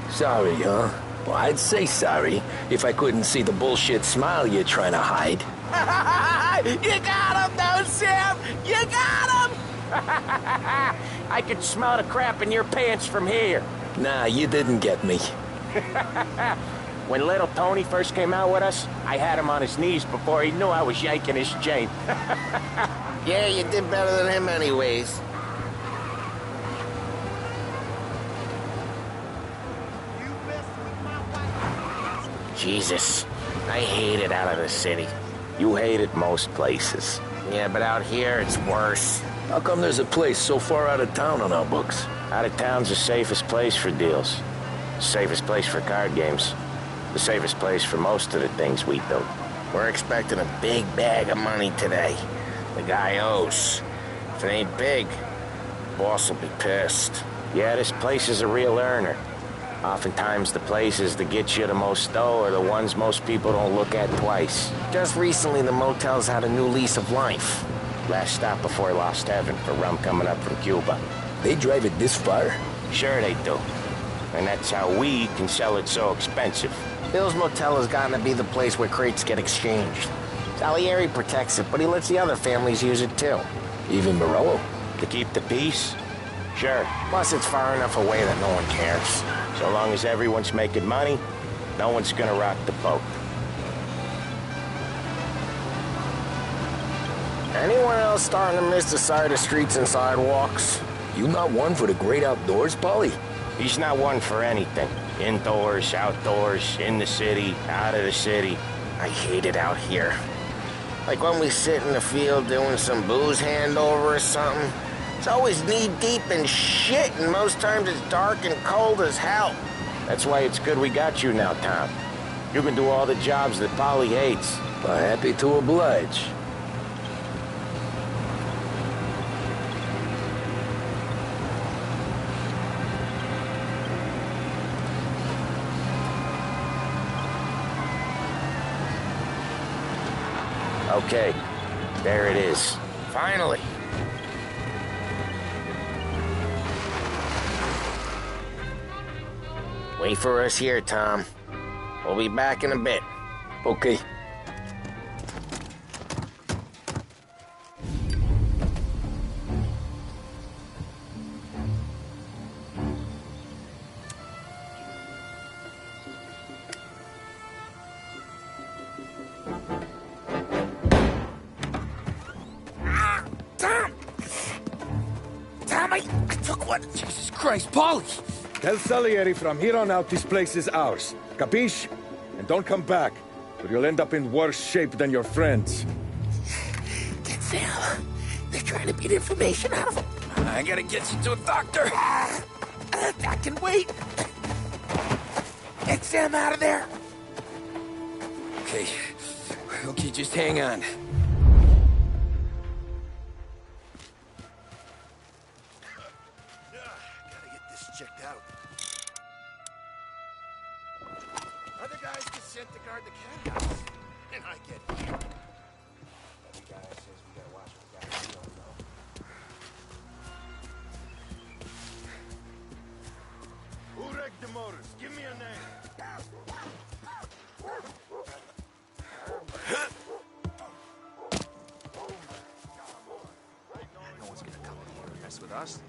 Sorry, huh? Well, I'd say sorry if I couldn't see the bullshit smile you're trying to hide. You got him, though, Sam! You got him! I could smell the crap in your pants from here. Nah, you didn't get me. When little Tony first came out with us, I had him on his knees before he knew I was yanking his chain. Yeah, you did better than him anyways. Jesus, I hate it out of the city. You hate it most places. Yeah, but out here, it's worse. How come there's a place so far out of town on our books? Out of town's the safest place for deals. Safest place for card games. The safest place for most of the things we do. We're expecting a big bag of money today. The guy owes. If it ain't big, boss will be pissed. Yeah, this place is a real earner. Oftentimes the places that get you the most dough are the ones most people don't look at twice. Just recently, the motel's had a new lease of life. Last stop before Lost Heaven for rum coming up from Cuba. They drive it this far? Sure they do. And that's how we can sell it so expensive. Bill's Motel has gotten to be the place where crates get exchanged. Salieri protects it, but he lets the other families use it too. Even Morello? To keep the peace? Sure. Plus, it's far enough away that no one cares. So long as everyone's making money, no one's gonna rock the boat. Anyone else starting to miss the side of streets and sidewalks? You not one for the great outdoors, Polly? He's not one for anything. Indoors, outdoors, in the city, out of the city. I hate it out here. Like when we sit in the field doing some booze handover or something. It's always knee-deep in shit, and most times it's dark and cold as hell. That's why it's good we got you now, Tom. You can do all the jobs that Polly hates. Well, happy to oblige. Okay, there it is. Finally. Wait for us here, Tom. We'll be back in a bit. Okay. I took one. Jesus Christ, Polly! Tell Salieri from here on out this place is ours. Capiche? And don't come back, or you'll end up in worse shape than your friends. Get Sam. They're trying to beat information out of him. I gotta get you to a doctor. I can wait. Get Sam out of there. Okay. Okay, just hang on. Checked out. Other guys get sent to guard the cat house, and I get here. Every guy says we gotta watch for guys who don't know. Who wrecked the motors? Give me a name. No one's gonna come in here and mess with us.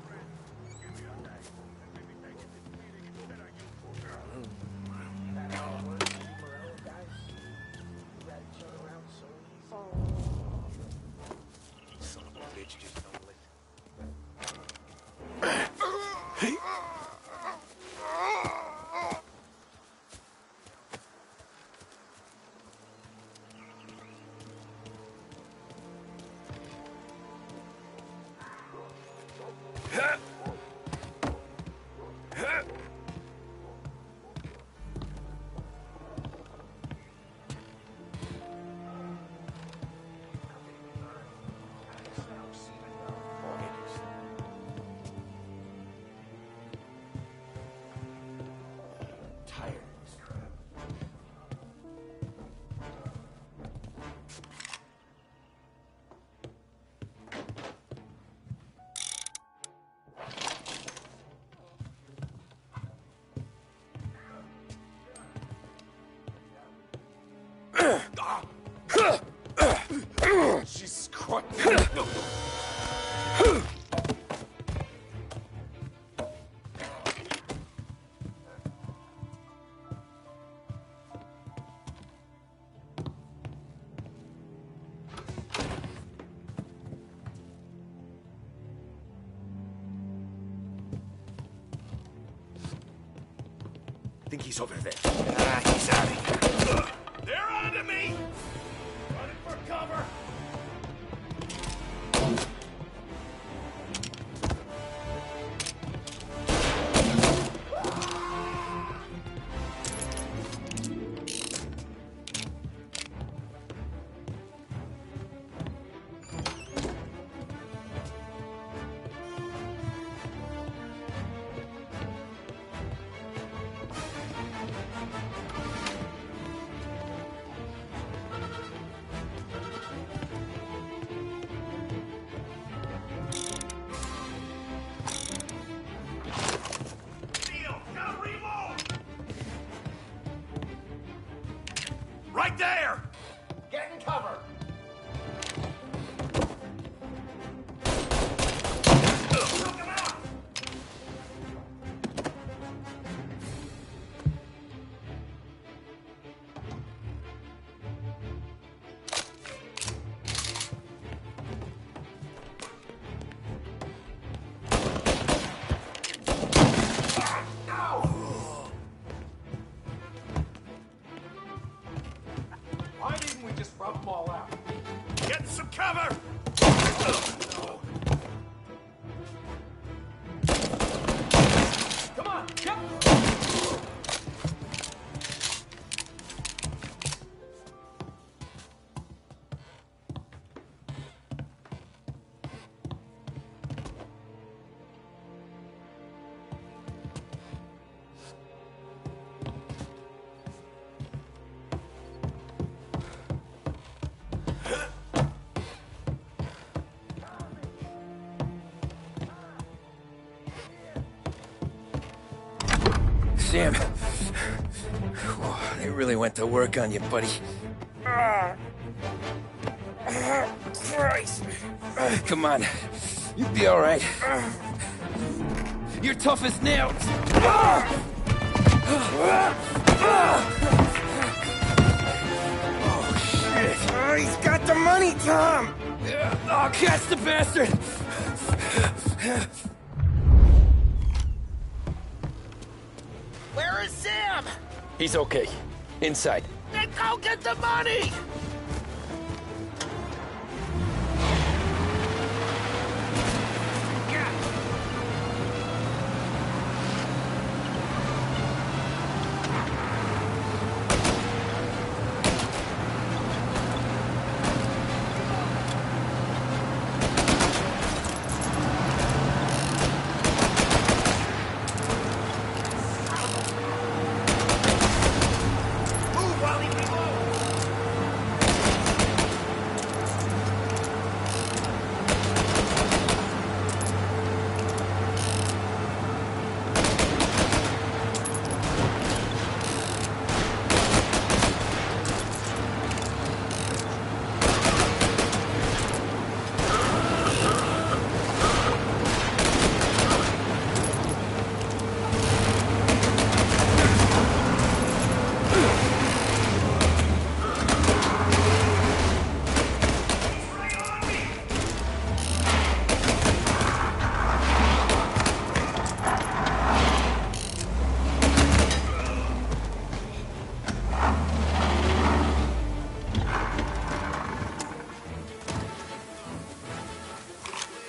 Jesus Christ. I think he's over there. He's out of here. They're onto me! Running for cover! right there! Get in cover! Why didn't we just rub them all out? Get some cover! Come on, jump! Sam, they really went to work on you, buddy. Christ. Come on, you'll be all right. You're tough as nails. Oh, shit. He's got the money, Tom. Oh, catch the bastard. Where is Sam? He's okay. Inside. Then go get the money! Move while he reloads!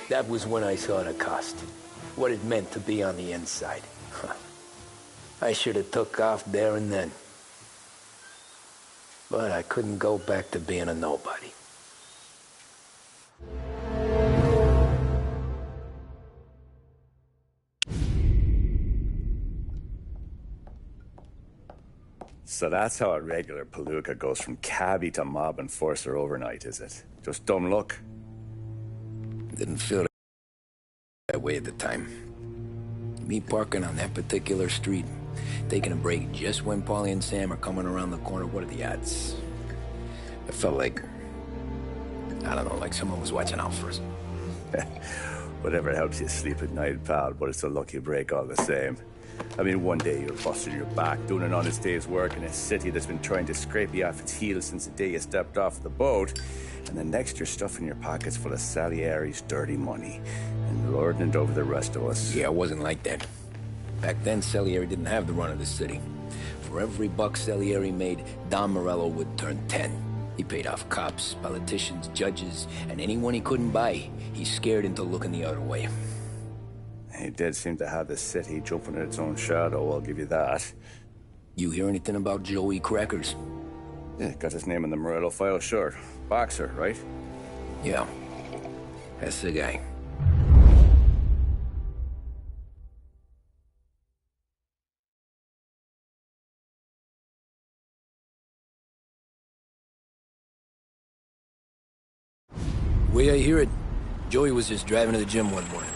That was when I saw the cost. What it meant to be on the inside. I should have took off there and then. But I couldn't go back to being a nobody. So that's how a regular palooka goes from cabbie to mob enforcer overnight, is it? Just dumb luck? Didn't feel that way at the time. Me parking on that particular street, taking a break just when Paulie and Sam are coming around the corner. What are the odds? I felt like, I don't know, like someone was watching out for us. Whatever helps you sleep at night, pal, but it's a lucky break all the same. I mean, one day you're busting your back, doing an honest day's work in a city that's been trying to scrape you off its heels since the day you stepped off the boat, and the next you're stuffing your pockets full of Salieri's dirty money and lording it over the rest of us. Yeah, it wasn't like that. Back then, Salieri didn't have the run of the city. For every buck Salieri made, Don Morello would turn 10. He paid off cops, politicians, judges, and anyone he couldn't buy, he scared into looking the other way. He did seem to have the city jumping at its own shadow, I'll give you that. You hear anything about Joey Crackers? Yeah, got his name in the Morello file, sure. Boxer, right? Yeah, that's the guy. Way I hear it, Joey was just driving to the gym one morning.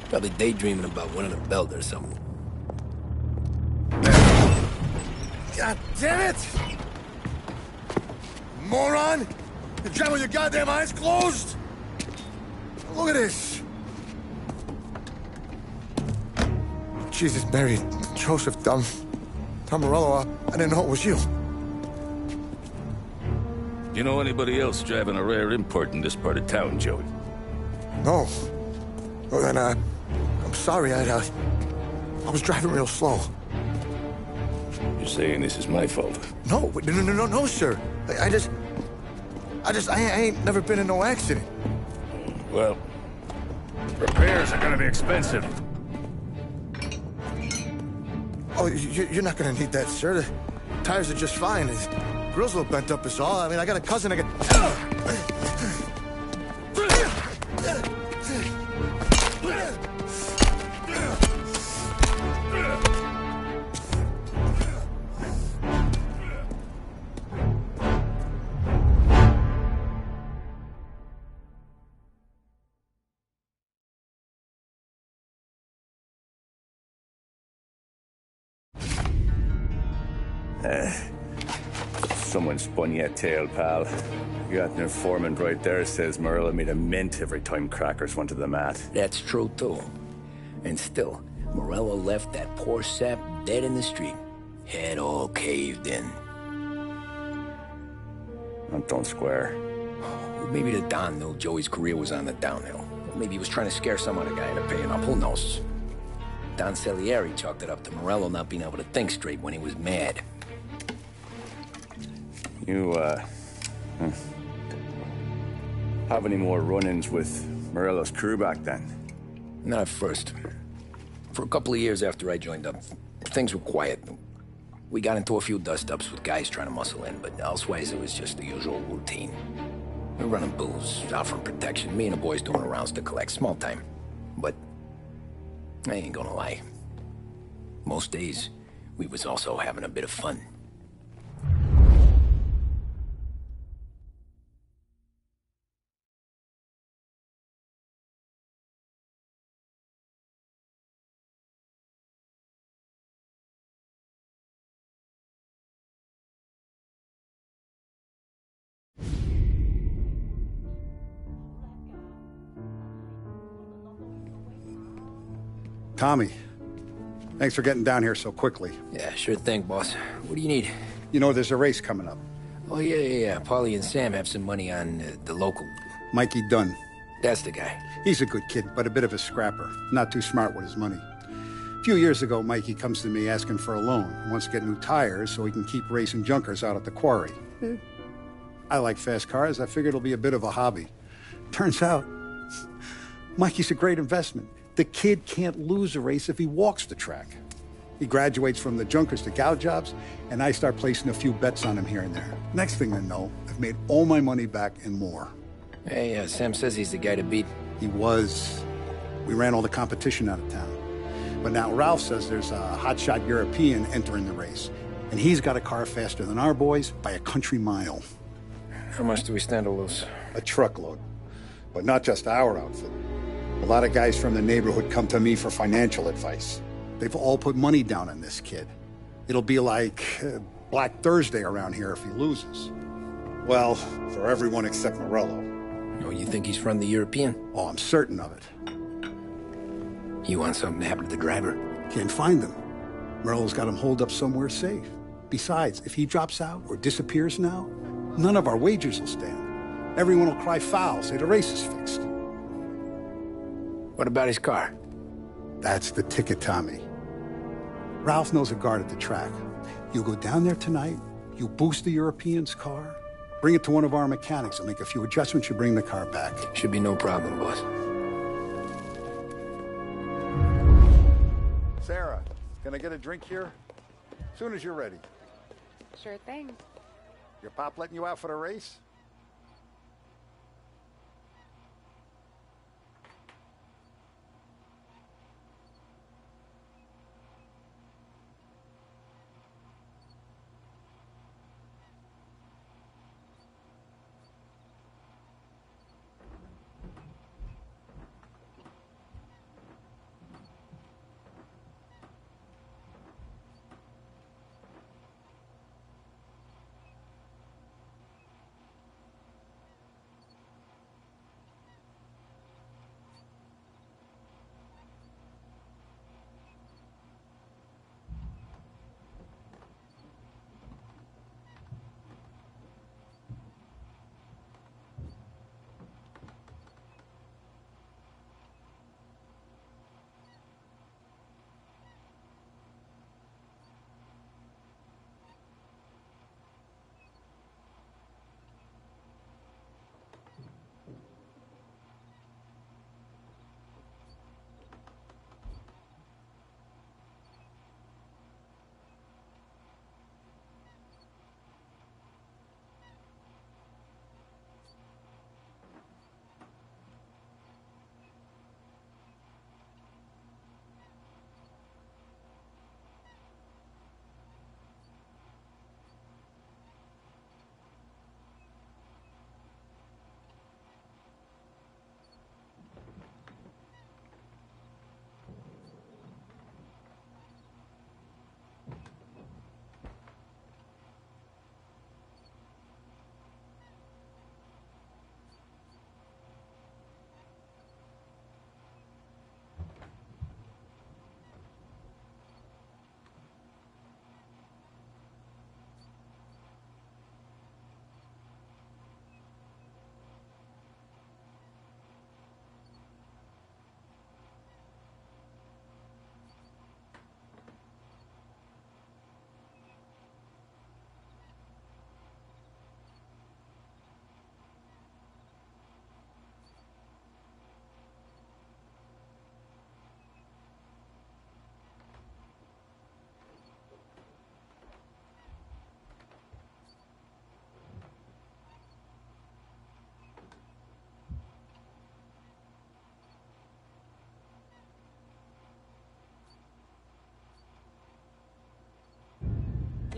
Probably daydreaming about winning a belt or something. God damn it! moron? You're driving with your goddamn eyes closed? Look at this. Jesus, Mary, Joseph, Tom Morello, I didn't know it was you. You know anybody else driving a rare import in this part of town, Joey? No. Well, then, I'm sorry, I was driving real slow. You're saying this is my fault? No, sir. I ain't never been in no accident. Well, repairs are gonna be expensive. Oh, you're not gonna need that, sir. The tires are just fine. His grill's a little bent up is all. I mean, I got a cousin I can... Someone spun you a tail, pal. You got an informant right there says Morello made a mint every time crackers went to the mat. That's true, too. And still, Morello left that poor sap dead in the street. Head all caved in. That don't square. Maybe the Don knew Joey's career was on the downhill. Or maybe he was trying to scare some other guy into paying up. Who knows? Don Salieri chalked it up to Morello not being able to think straight when he was mad. You, have any more run-ins with Morello's crew back then? Not at first. For a couple of years after I joined up, things were quiet. We got into a few dust-ups with guys trying to muscle in, but elsewise it was just the usual routine. We're running booze, offering protection, me and the boys doing rounds to collect, small time. But I ain't gonna lie. Most days, we was also having a bit of fun. Tommy, thanks for getting down here so quickly. Yeah, sure thing, boss. What do you need? You know, there's a race coming up. Oh, yeah. Paulie and Sam have some money on the local. Mikey Dunn. That's the guy. He's a good kid, but a bit of a scrapper. Not too smart with his money. A few years ago, Mikey comes to me asking for a loan. He wants to get new tires so he can keep racing junkers out at the quarry. I like fast cars. I figured it'll be a bit of a hobby. Turns out, Mikey's a great investment. The kid can't lose a race if he walks the track. He graduates from the junkers to gal jobs, and I start placing a few bets on him here and there. Next thing I know, I've made all my money back and more. Hey, Sam says he's the guy to beat. He was. We ran all the competition out of town. But now Ralph says there's a hotshot European entering the race, and he's got a car faster than our boys by a country mile. How much do we stand to lose? A truckload. But not just our outfit. A lot of guys from the neighborhood come to me for financial advice. They've all put money down on this kid. It'll be like Black Thursday around here if he loses. Well, for everyone except Morello. Oh, you think he's from the European? Oh, I'm certain of it. You want something to happen to the driver? Can't find him. Morello's got him holed up somewhere safe. Besides, if he drops out or disappears now, none of our wagers will stand. Everyone will cry foul, say the race is fixed. What about his car? That's the ticket, Tommy. Ralph knows a guard at the track. You go down there tonight, you boost the European's car, bring it to one of our mechanics, and make a few adjustments, you bring the car back. Should be no problem, boss. Sarah, can I get a drink here? As soon as you're ready. Sure thing. Your pop letting you out for the race?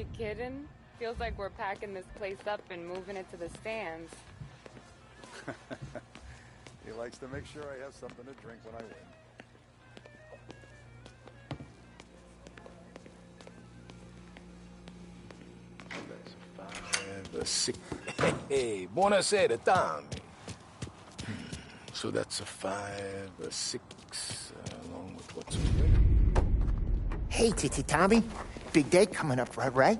You kidding? Feels like we're packing this place up and moving it to the stands. He likes to make sure I have something to drink when I win. The six. Hey, buonasera, Tommy. So that's a 5, a 6, along with what's already. Hey, Tommy. Big day coming up, right?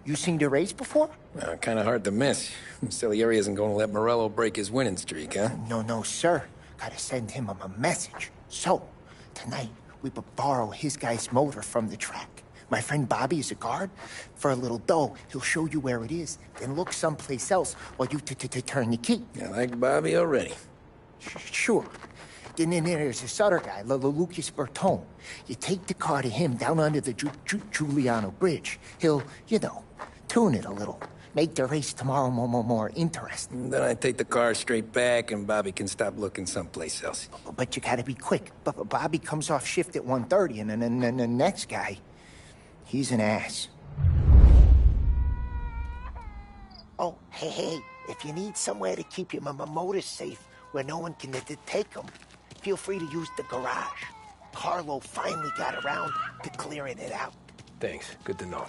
You seen the race before? Kind of hard to miss. Salieri isn't going to let Morello break his winning streak, huh? No, sir. Gotta send him a message. So, tonight, we borrow his guy's motor from the track. My friend Bobby is a guard. For a little dough, he'll show you where it is, then look someplace else while you turn the key. I like Bobby already. Sure. Then there's this other guy, Lucas Bertone. You take the car to him down under the Giuliano Bridge. He'll, tune it a little. Make the race tomorrow more interesting. Then I take the car straight back and Bobby can stop looking someplace else. But you gotta be quick. Bobby comes off shift at 1:30, and then the next guy, he's an ass. Oh, hey, if you need somewhere to keep your motor safe where no one can take them, feel free to use the garage. Carlo finally got around to clearing it out. Thanks. Good to know.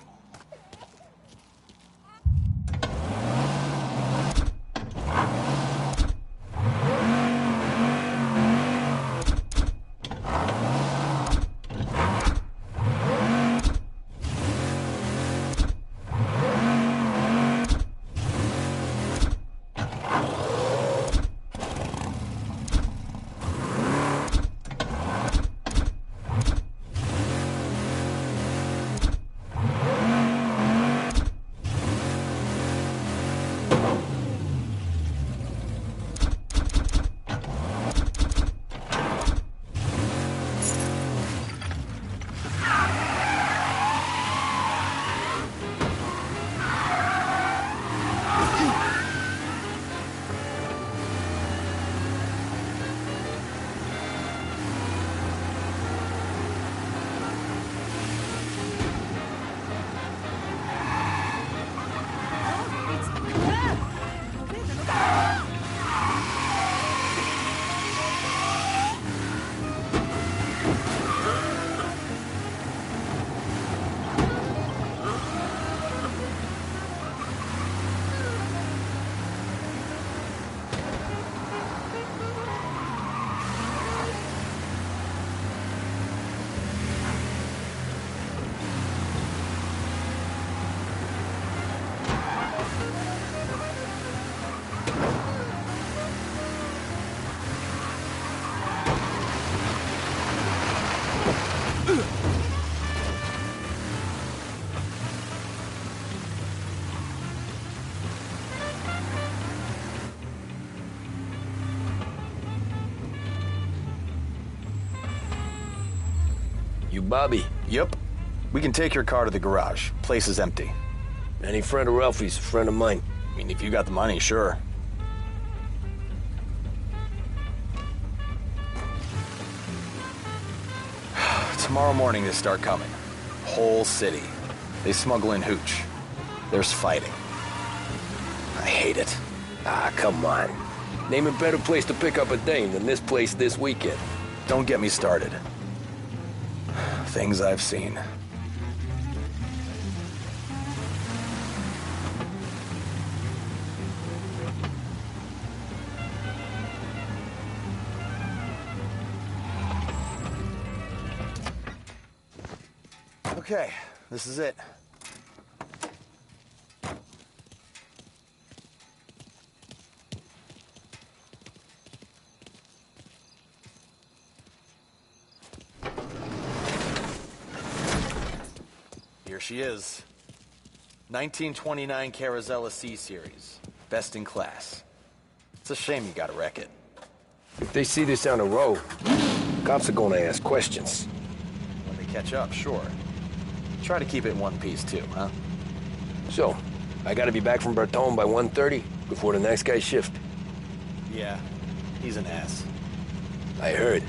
You Bobby? Yep. We can take your car to the garage. Place is empty. Any friend of Ralphie's a friend of mine. I mean, if you got the money, sure. Tomorrow morning they start coming. Whole city. They smuggle in hooch. There's fighting. I hate it. Ah, come on. Name a better place to pick up a dame than this place this weekend. Don't get me started. Things I've seen. Okay, this is it. Here she is. 1929 Carazella C-Series. Best in class. It's a shame you gotta wreck it. If they see this on the road, cops are gonna ask questions. When they catch up, sure. Try to keep it in one piece too, huh? So, I gotta be back from Bertone by 1:30 before the next guy's shift. Yeah, he's an ass. I heard.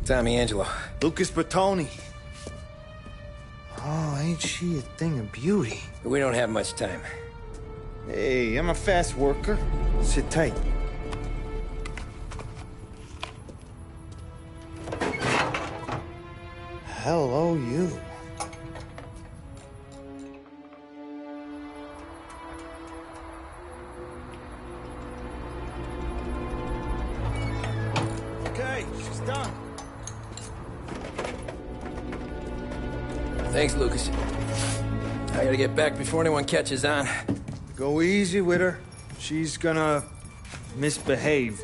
Tommy Angelo. Lucas Bertoni. Oh, ain't she a thing of beauty? We don't have much time. Hey, I'm a fast worker. Sit tight. Hello, you. Okay, she's done. Thanks, Lucas. I gotta get back before anyone catches on. Go easy with her. She's gonna misbehave.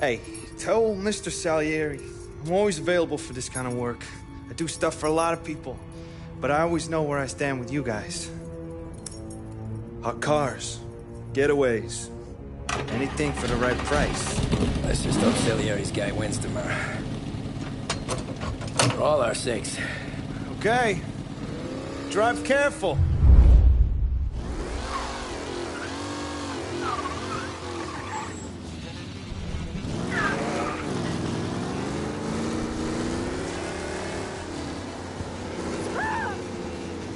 Hey, tell Mr. Salieri I'm always available for this kind of work. I do stuff for a lot of people, but I always know where I stand with you guys. Hot cars, getaways, anything for the right price. Let's just hope Salieri's guy wins tomorrow. For all our sakes. Okay. Drive careful.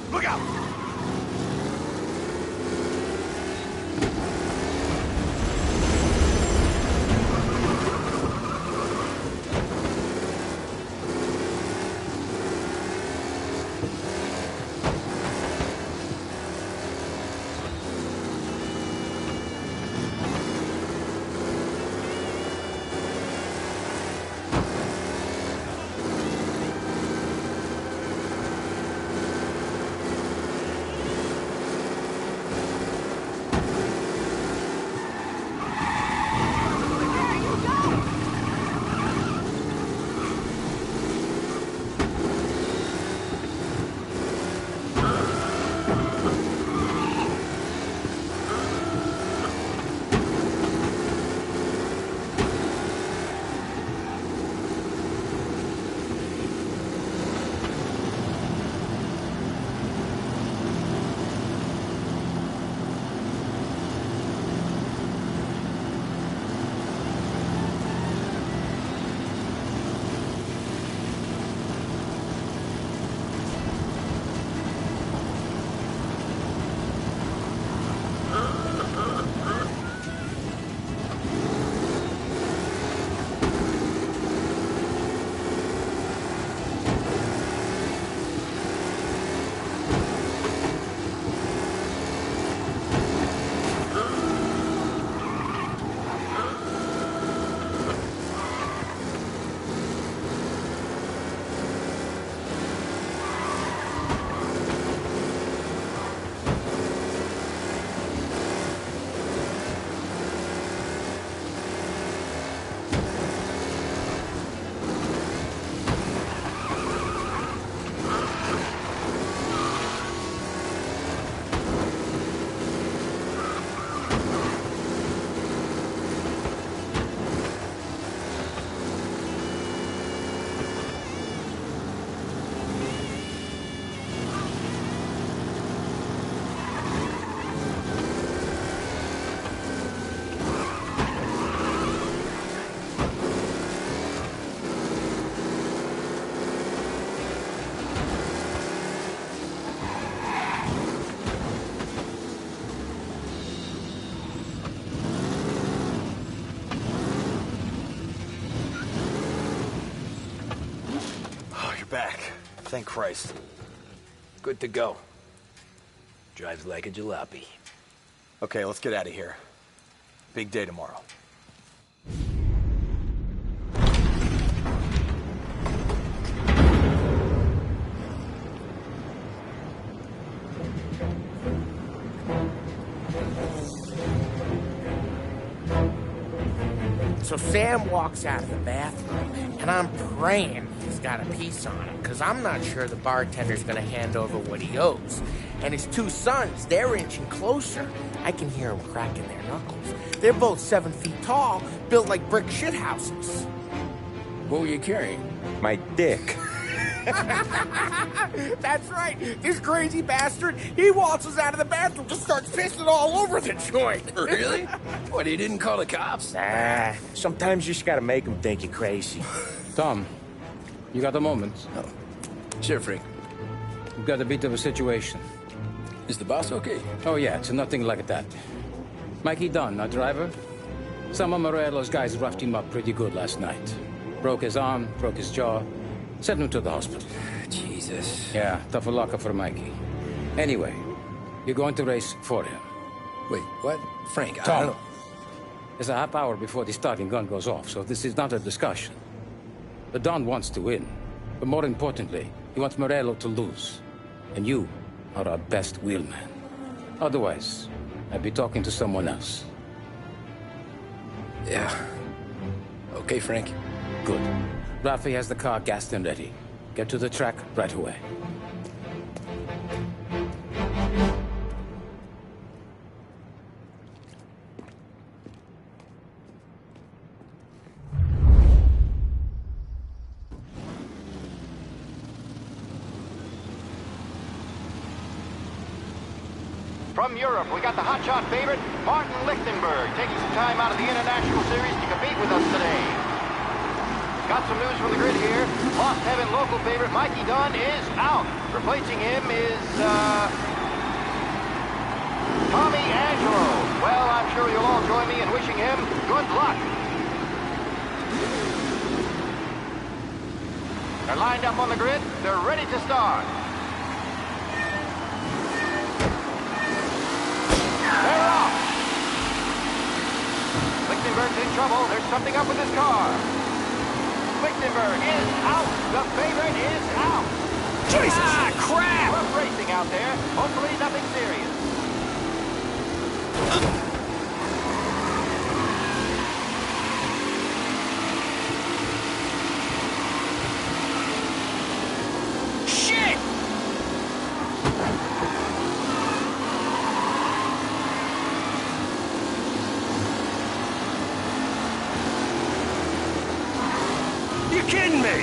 Look out! back. Thank Christ. Good to go. Drives like a jalopy. Okay, let's get out of here. Big day tomorrow. So Sam walks out of the bathroom, and I'm praying he's got a piece on him, because I'm not sure the bartender's going to hand over what he owes. And his two sons, they're inching closer. I can hear them cracking their knuckles. They're both 7 feet tall, built like brick shithouses. What were you carrying? My dick. That's right. This crazy bastard, he waltzes out of the bathroom, just starts pissing all over the joint. Really? What, he didn't call the cops? Nah, sometimes you just gotta make them think you're crazy. Tom, you got a moment? Oh. Sure, Frank. We've got a bit of a situation. Is the boss okay? Oh, yeah, it's nothing like that. Mikey Dunn, our driver. Some of Morello's guys roughed him up pretty good last night. Broke his arm, broke his jaw. Sent him to the hospital. Jesus. Yeah, tough luck for Mikey. Anyway, you're going to race for him. Wait, what? Frank, I Tom, don't know. there's a half hour before the starting gun goes off, so this is not a discussion. The Don wants to win, but more importantly, he wants Morello to lose. And you are our best wheelman. Otherwise, I'd be talking to someone else. Yeah. Okay, Frank. Good. Rafi has the car gassed and ready. Get to the track right away. From Europe, we got the hotshot favorite, Martin Lichtenberg, taking some time out of the International Series to compete with us today. Got some news from the grid here. Lost Heaven local favorite Mikey Dunn is out. Replacing him is, Tommy Angelo. Well, I'm sure you'll all join me in wishing him good luck. They're lined up on the grid. They're ready to start. They're off. Lichtenberg's in trouble. There's something up with his car. Lichtenberg is out. The favorite is out. Jesus! Ah, crap! Rough racing out there. Hopefully nothing serious. Shit! You kidding me?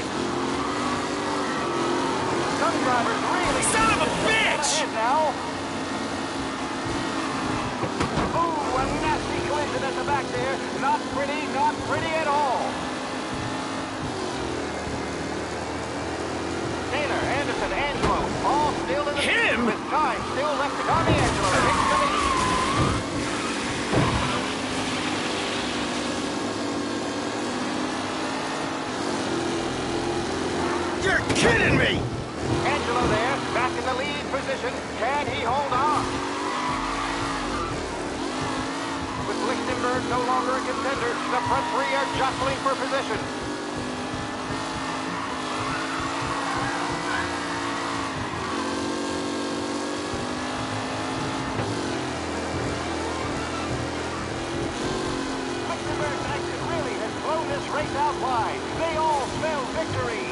Some drivers really... Son of a bitch! Now. Ooh, a nasty collision at the back there. Not pretty at all. Taylor, Anderson, Angelo, all still in the Him? with time still left to Tommy Angelo. Takes the lead. You're kidding me! Angelo there, back in the lead position. Can he hold on? With Lichtenberg no longer a contender, the front three are jostling for position. Lichtenberg's exit really has blown this race out wide. They all spell victory.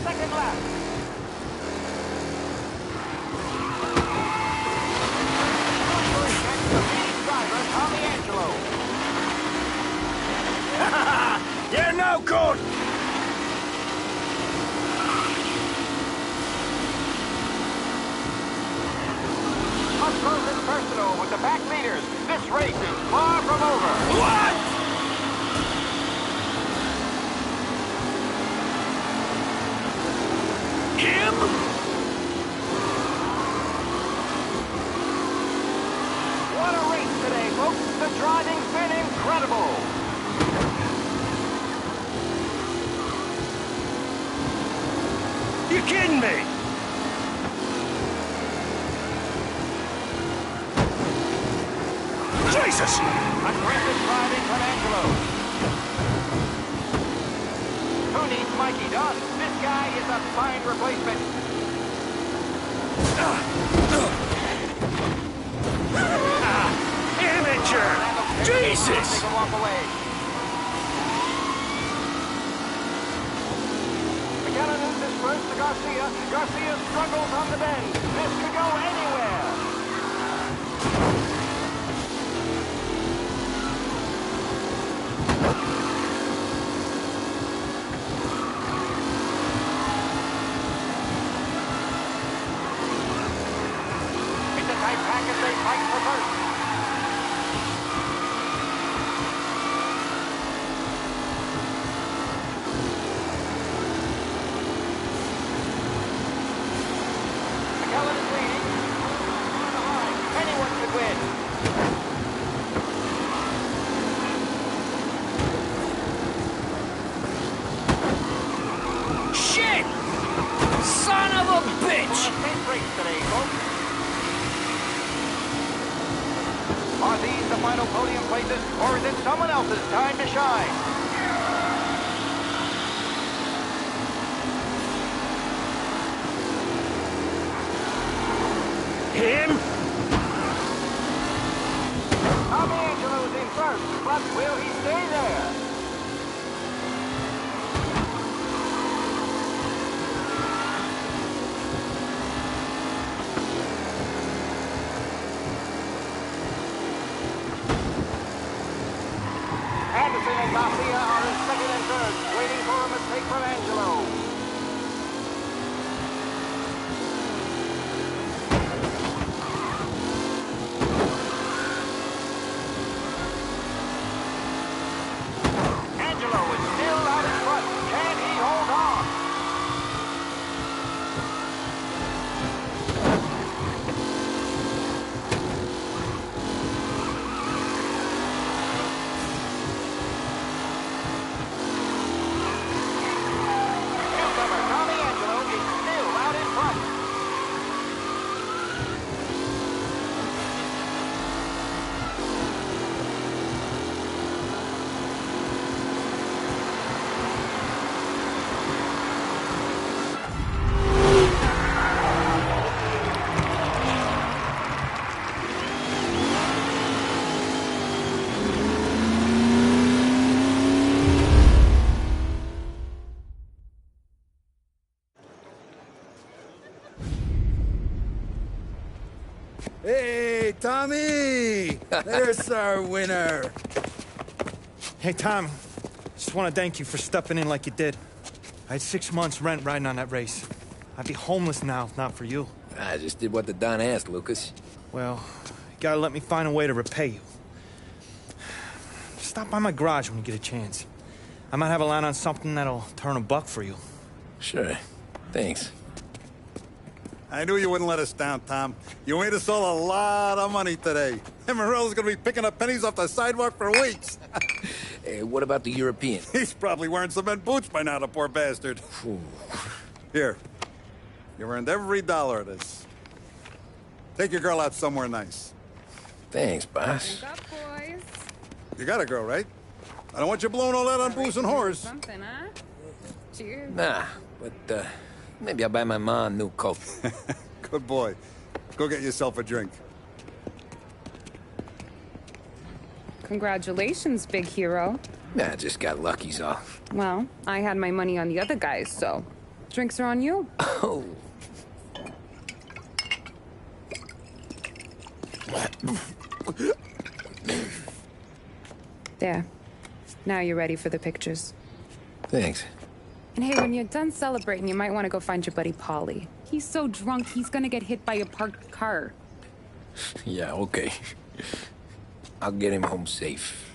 Second lap. Driver Tommy Angelo. You're no good! Up close and personal with the back leaders. This race is far from over. What? Him? Jesus! Aggressive driving from Angelo. Who needs Mikey done? This guy is a fine replacement. Amateur! Jesus! They can walk away. McKenna loses first to Garcia. Garcia struggles on the bend. This could go anywhere. It's a tight pack as they fight for first. McKellen is leading. On the line. Anyone could win. Shit! Son of a bitch! Today, folks. Are these the final podium places, or is it someone else's time to shine? Him? Tommy Angelo's in first, but will he stay there? Anderson and Garcia are in second and third, waiting for a mistake from Angelo. Angelo is still out in front. Can he hold on? Newcomer Tommy Angelo is still out in front. Hey, Tommy! There's our winner. Hey, Tommy. Just want to thank you for stepping in like you did. I had 6 months rent riding on that race. I'd be homeless now if not for you. I just did what the Don asked, Lucas. Well, you gotta let me find a way to repay you. Stop by my garage when you get a chance. I might have a line on something that'll turn $1 for you. Sure. Thanks. I knew you wouldn't let us down, Tom. You made us all a lot of money today. And Morello's gonna be picking up pennies off the sidewalk for weeks. Hey, what about the European? He's probably wearing cement boots by now, the poor bastard. Here. You earned every dollar of this. Take your girl out somewhere nice. Thanch, boss. Wake up, boys. You got a girl, right? I don't want you blowing all that on booze and whores. Something, huh? Cheers. Nah, but, maybe I'll buy my mom a new coat. Good boy. Go get yourself a drink. Congratulations, big hero. Nah, just got lucky's all. Well, I had my money on the other guys, so drinks are on you. Oh. There. Now you're ready for the pictures. Thanks. And hey, when you're done celebrating, you might want to go find your buddy Paulie. He's so drunk, he's gonna get hit by a parked car. Yeah, okay. I'll get him home safe.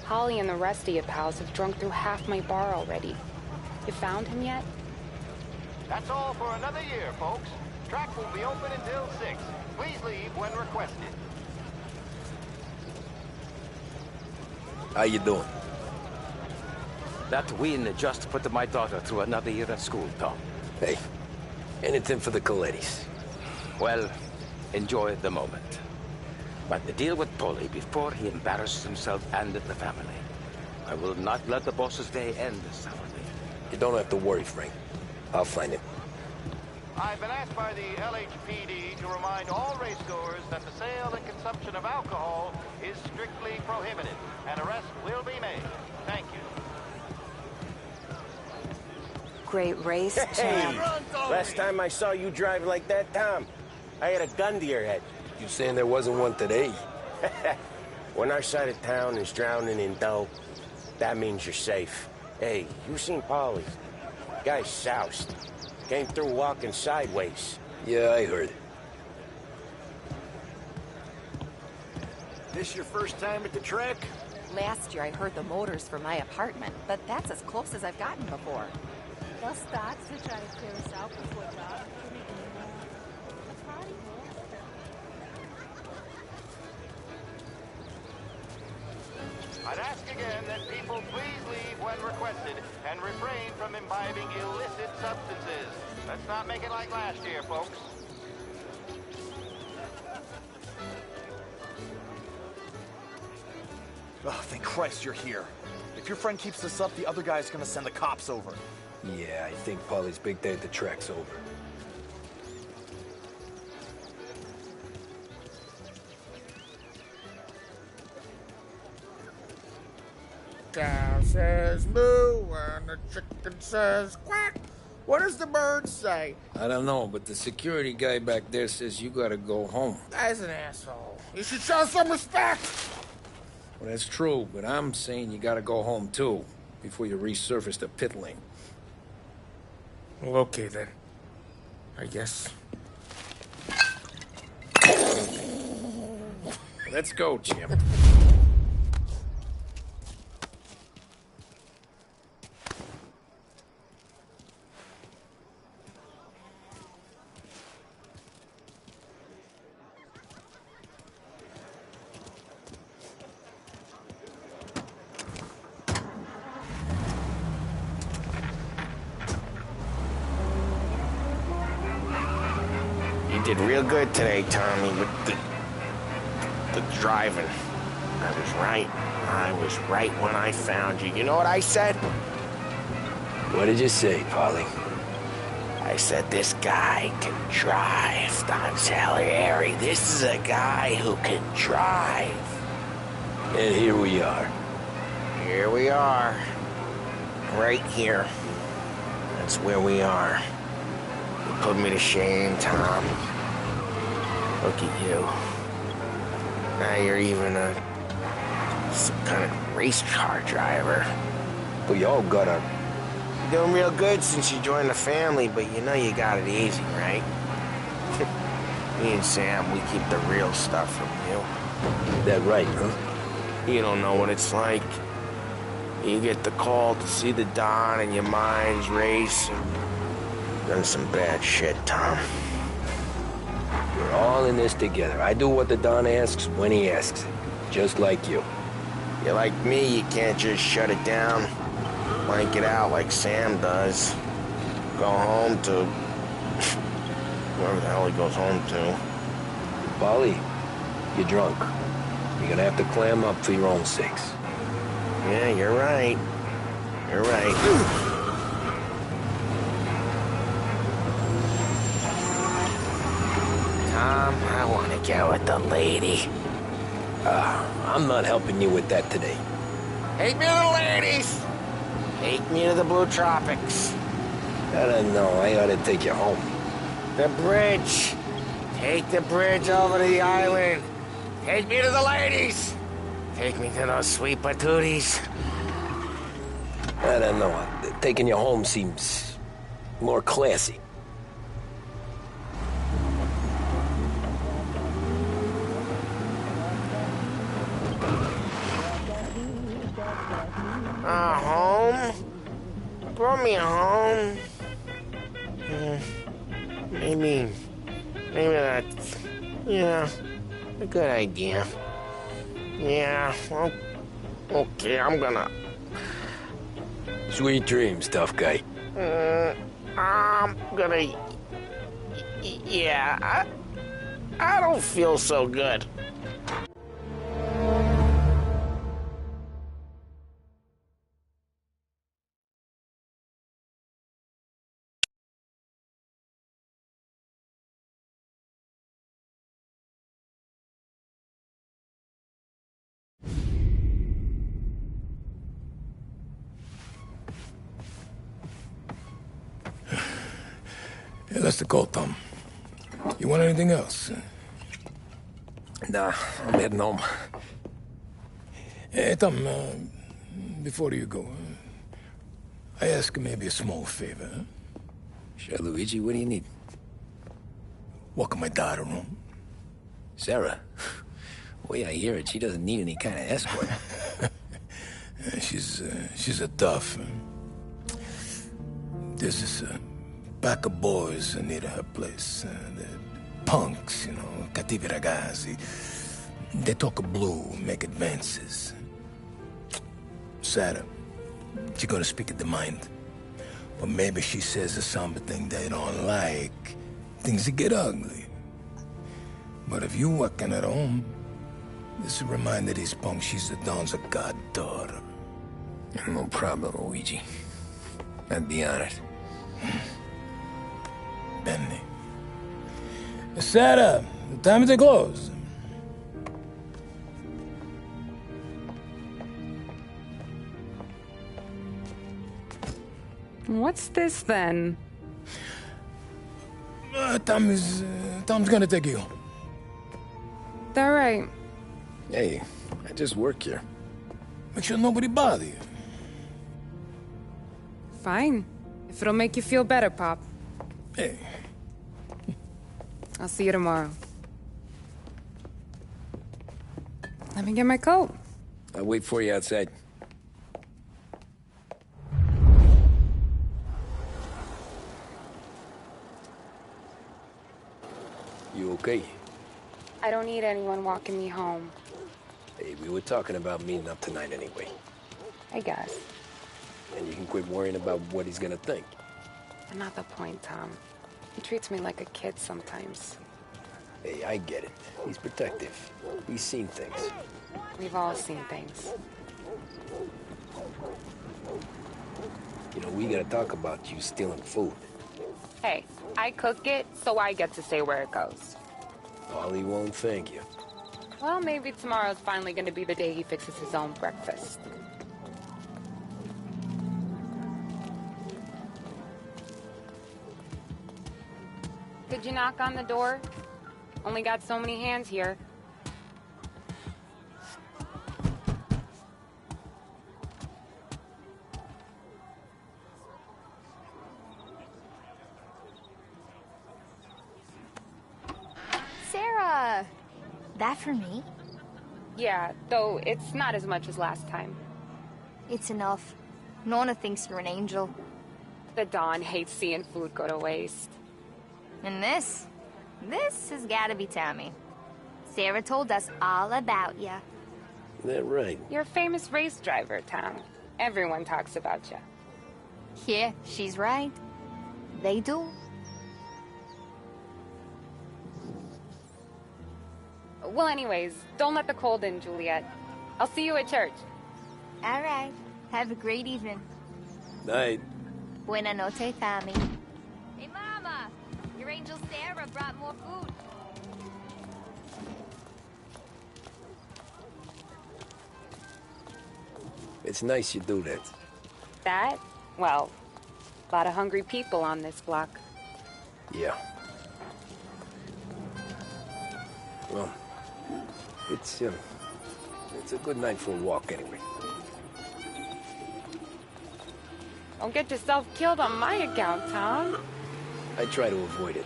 Holly and the rest of your pals have drunk through half my bar already. You found him yet? That's all for another year, folks. Track will be open until 6. Please leave when requested. How you doing? That win just put my daughter through another year at school, Tom. Hey, anything for the Colettis. Well, enjoy the moment. But deal with Polly before he embarrasses himself and the family. I will not let the boss's day end sourly. You don't have to worry, Frank. I'll find him. I've been asked by the LHPD to remind all racegoers that the sale and consumption of alcohol is strictly prohibited. An arrest will be made. Thank you. Great race, Hey, champ. last time I saw you drive like that, Tom, I had a gun to your head. You saying there wasn't one today? When our side of town is drowning in dough, that means you're safe. Hey, you seen Polly? Guy's soused. Came through walking sideways. Yeah, I heard. This your first time at the track? Last year I heard the motors from my apartment, but that's as close as I've gotten before. They'll start to try to clear us out before dark. A party. I'd ask again that people please leave when requested and refrain from imbibing illicit substances. Let's not make it like last year, folks. Oh, thank Christ you're here. If your friend keeps this up, the other guy's gonna send the cops over. Yeah, I think Polly's big day at the track's over. Cow says moo and the chicken says quack. What does the bird say? I don't know, but the security guy back there says you gotta go home. Guy's an asshole. You should show some respect. Well, that's true, but I'm saying you gotta go home too, before you resurface the pit lane. Well, okay then. I guess. Let's go, champ. You did real good today, Tommy, with the driving. I was right. I was right when I found you. You know what I said? What did you say, Polly? I said, this guy can drive, Don Salieri. This is a guy who can drive. And here we are. Here we are. Right here. That's where we are. You put me to shame, Tom. Look at you. Now you're even some kind of race car driver. We all got our... You're doing real good since you joined the family, but you know you got it easy, right? Me and Sam, we keep the real stuff from you. That right, huh? You don't know what it's like. You get the call to see the Don and your mind's race and done some bad shit, Tom. We're all in this together. I do what the Don asks when he asks. Just like you. You're like me, you can't just shut it down. Blank it out like Sam does. Go home to... whoever the hell he goes home to. Polly, you're drunk. You're gonna have to clam up for your own sakes. Yeah, you're right. You're right. Tom, I want to get with the lady. I'm not helping you with that today. Take me to the ladies! Take me to the Blue Tropics. I don't know. I ought to take you home. The bridge. Take the bridge over to the island. Take me to the ladies. Take me to those sweet patooties. I don't know. Taking you home seems more classy. Home? Brought me home. Maybe that's, a good idea. Yeah, well, okay, I'm gonna Sweet dreams, tough guy. I'm gonna... Yeah, I don't feel so good. Yeah, that's the call, Tom. You want anything else? Nah, I'm heading home. Hey, Tom, before you go, I ask maybe a small favor. Huh? Sure, Luigi, what do you need? Walk my daughter home. Sarah? The way I hear it, she doesn't need any kind of escort. She's a tough. There's this pack of boys near her place. They're punks, you know, cattivi ragazzi. They talk blue, make advances. Sarah, she's gonna speak at the mind. Or maybe she says something they don't like. Things that get ugly. But if you walking at home, this reminder these punks she's the Don's a goddaughter. No problem, Luigi. I'd be honored. Benny. Sarah, the time to close. What's this then? Tom's gonna take you home. All right. Hey, I just work here. Make sure nobody bother you. Fine. If it'll make you feel better, Pop. Hey. I'll see you tomorrow. Let me get my coat. I'll wait for you outside. You okay? I don't need anyone walking me home. Hey, we were talking about meeting up tonight anyway. I guess. And you can quit worrying about what he's gonna think. Not the point, Tom. He treats me like a kid sometimes. Hey, I get it. He's protective. He's seen things. We've all seen things. You know, we gotta talk about you stealing food. Hey, I cook it, so I get to say where it goes. Ollie won't thank you. Well, maybe tomorrow's finally gonna be the day he fixes his own breakfast. Did you knock on the door? Only got so many hands here. Sarah! That for me? Yeah, though it's not as much as last time. It's enough. Nona thinks you're an angel. The Don hates seeing food go to waste. And this has gotta be Tommy. Sarah told us all about ya. That right? You're a famous race driver, Tom. Everyone talks about you. Yeah, she's right. They do. Well, anyways, don't let the cold in, Juliet. I'll see you at church. All right. Have a great evening. Night. Buena noche, Tommy. Hey, Mama! Your angel Sarah brought more food. It's nice you do that. That? Well, a lot of hungry people on this block. Yeah. Well, it's a good night for a walk anyway. Don't get yourself killed on my account, Tom. I try to avoid it.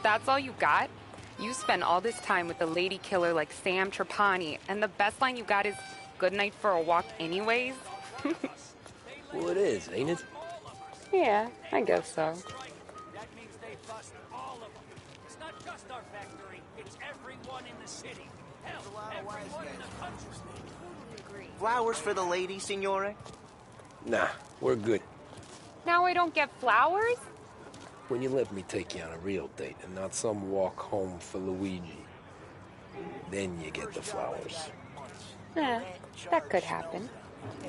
That's all you got? You spend all this time with a lady killer like Sam Trapani, and the best line you got is, good night for a walk anyways? Well, it is, ain't it? Yeah, I guess so. That means they bust all of them. It's not just our factory, it's everyone in the city. Hell, everyone in the country. Flowers for the lady, signore? Nah, We're good. Now I don't get flowers? When you let me take you on a real date and not some walk home for Luigi, then you get the flowers. That could happen.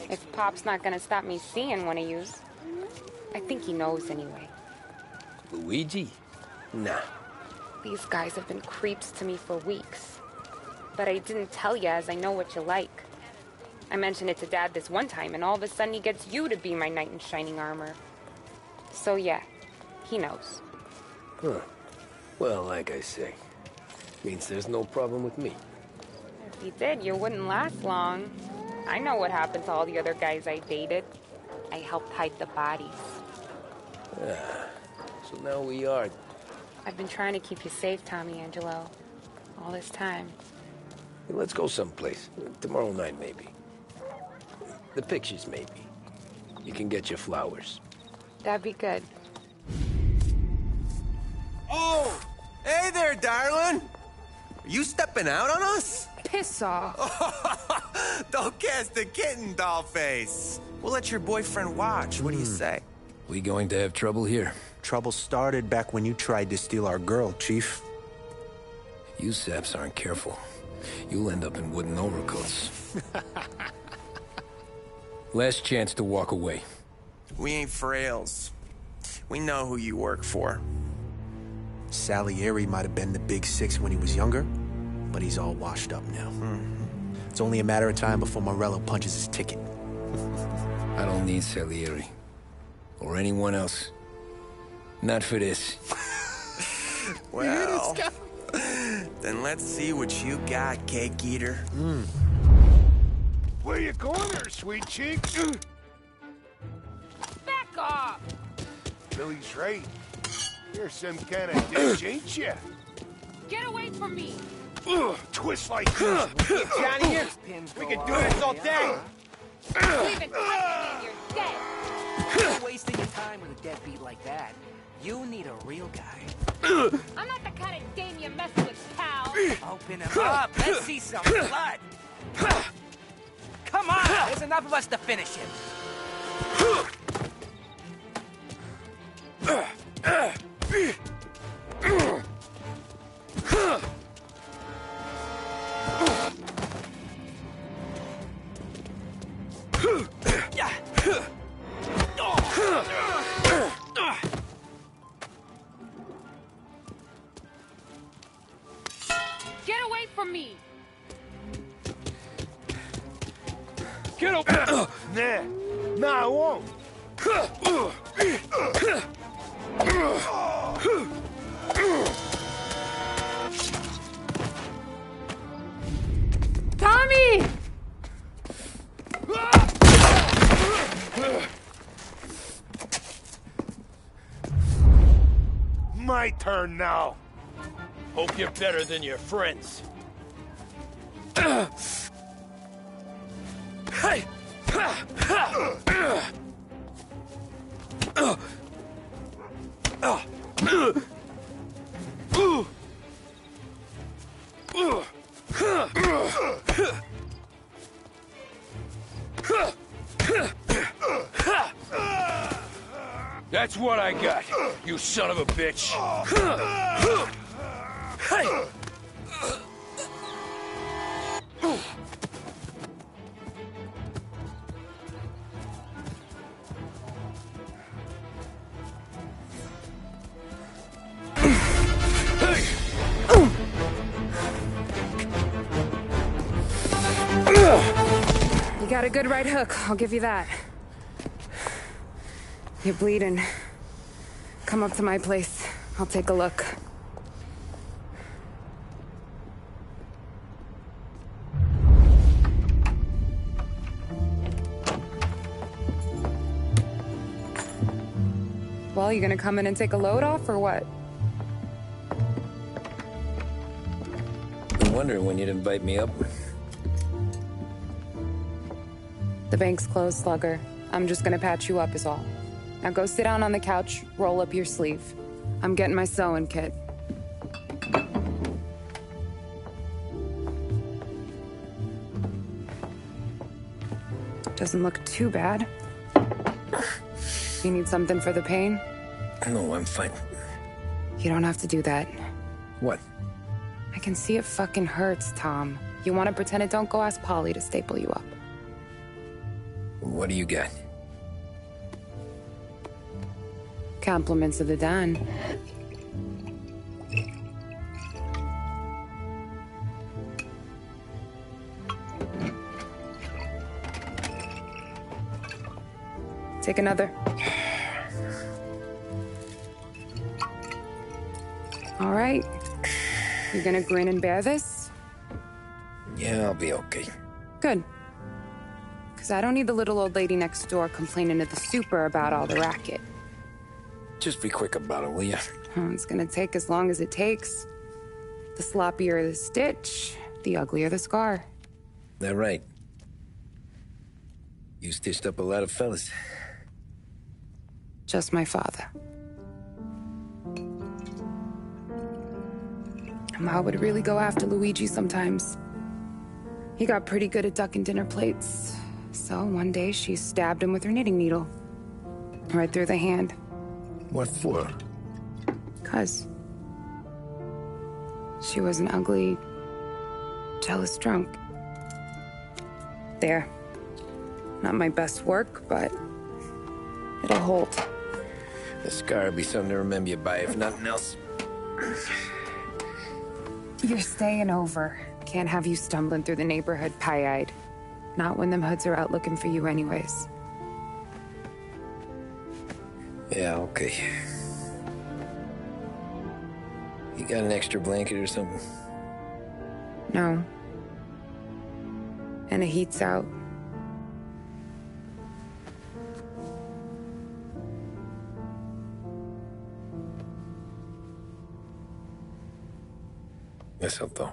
If Pop's not gonna stop me seeing one of yous. I think he knows anyway. Luigi? Nah. These guys have been creeps to me for weeks. But I didn't tell ya as I know what you like. I mentioned it to Dad this one time, and all of a sudden he gets you to be my knight in shining armor. So yeah, he knows. Huh. Well, like I say, means there's no problem with me. If he did, you wouldn't last long. I know what happened to all the other guys I dated. I helped hide the bodies. So now we are. I've been trying to keep you safe, Tommy Angelo. All this time. Hey, let's go someplace. Tomorrow night, maybe. The pictures, maybe. You can get your flowers. That'd be good. Oh! Hey there, darling! Are you stepping out on us? Piss off. Don't cast a kitten, dollface. We'll let your boyfriend watch. What do you say? We going to have trouble here? Trouble started back when you tried to steal our girl, Chief. You saps aren't careful. You'll end up in wooden overcoats. Last chance to walk away. We ain't frails. We know who you work for. Salieri might have been the big six when he was younger, but he's all washed up now. It's only a matter of time before Morello punches his ticket. I don't need Salieri. Or anyone else. Not for this. Well, then let's see what you got, cake eater. Where you going there, sweet cheek? Back off! Billy's right. You're some kind of ditch, ain't you? Get away from me! Twist like this. Johnny here. We could do this all day. Leave it touching me, you're dead! You're wasting your time with a deadbeat like that. You need a real guy. I'm not the kind of dame you mess with, pal! Open him up. Let's see some blood. Come on! There's enough of us to finish him. Get away from me! Get up! Nah, I won't. Tommy! My turn now. Hope you're better than your friends. Hey! That's what I got, you son of a bitch. Hey! You got a good right hook, I'll give you that. You're bleeding. Come up to my place. I'll take a look. Well, you gonna come in and take a load off, or what? Been wondering when you'd invite me up. The bank's closed, Slugger. I'm just gonna patch you up is all. Now go sit down on the couch, roll up your sleeve. I'm getting my sewing kit. Doesn't look too bad. You need something for the pain? No, I'm fine. You don't have to do that. What? I can see it fucking hurts, Tom. You want to pretend it don't go ask Polly to staple you up. What do you got? Compliments of the Don. Take another. All right. You gonna grin and bear this? Yeah, I'll be okay. Good. Because I don't need the little old lady next door complaining to the super about all the racket. Just be quick about it, will ya? Oh, it's gonna take as long as it takes. The sloppier the stitch, the uglier the scar. That right. You stitched up a lot of fellas. Just my father. Ma would really go after Luigi sometimes. He got pretty good at ducking dinner plates. So one day she stabbed him with her knitting needle. Right through the hand. What for? 'Cause she was an ugly, jealous drunk. There. Not my best work, but it'll hold. The scar will be something to remember you by, if nothing else. You're staying over. Can't have you stumbling through the neighborhood pie-eyed. Not when them hoods are out looking for you anyways. Yeah, okay. You got an extra blanket or something? No. And the heat's out. Eso todo.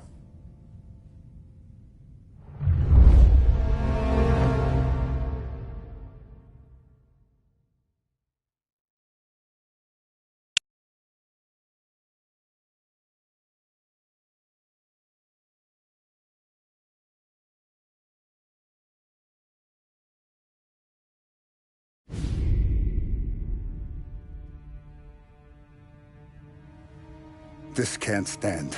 This can't stand.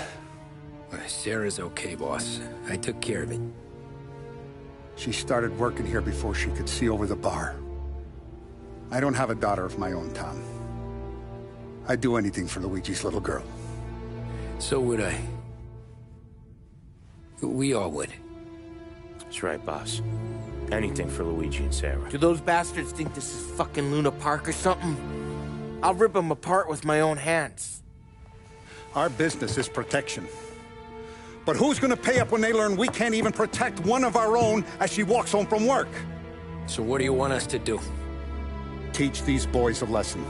Sarah's okay, boss. I took care of it. She started working here before she could see over the bar. I don't have a daughter of my own, Tom. I'd do anything for Luigi's little girl. So would I. We all would. That's right, boss. Anything for Luigi and Sarah. Do those bastards think this is fucking Luna Park or something? I'll rip them apart with my own hands. Our business is protection. But who's gonna pay up when they learn we can't even protect one of our own as she walks home from work? So what do you want us to do? Teach these boys a lesson.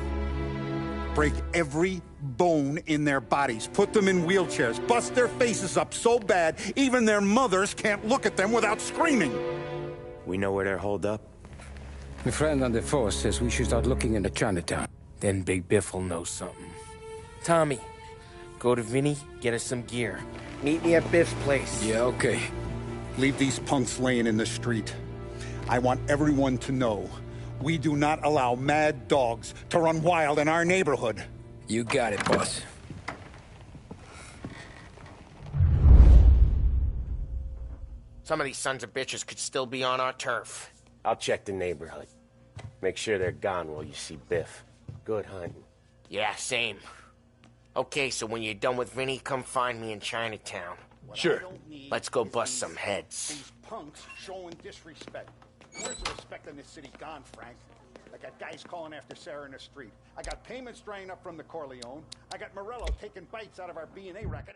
Break every bone in their bodies. Put them in wheelchairs. Bust their faces up so bad, even their mothers can't look at them without screaming. We know where they're holed up. My friend on the force says we should start looking into Chinatown. Then Big Biff will know something. Tommy, go to Vinny, get us some gear. Meet me at Biff's place. Yeah, okay. Leave these punks laying in the street. I want everyone to know we do not allow mad dogs to run wild in our neighborhood. You got it, boss. Some of these sons of bitches could still be on our turf. I'll check the neighborhood. Make sure they're gone while you see Biff. Good hunting. Yeah, same. Okay, so when you're done with Vinny, come find me in Chinatown. Sure. Let's go bust some heads. These punks showing disrespect. Where's the respect in this city gone, Frank? I got guys calling after Sarah in the street. I got payments drying up from the Corleone. I got Morello taking bites out of our B&A racket.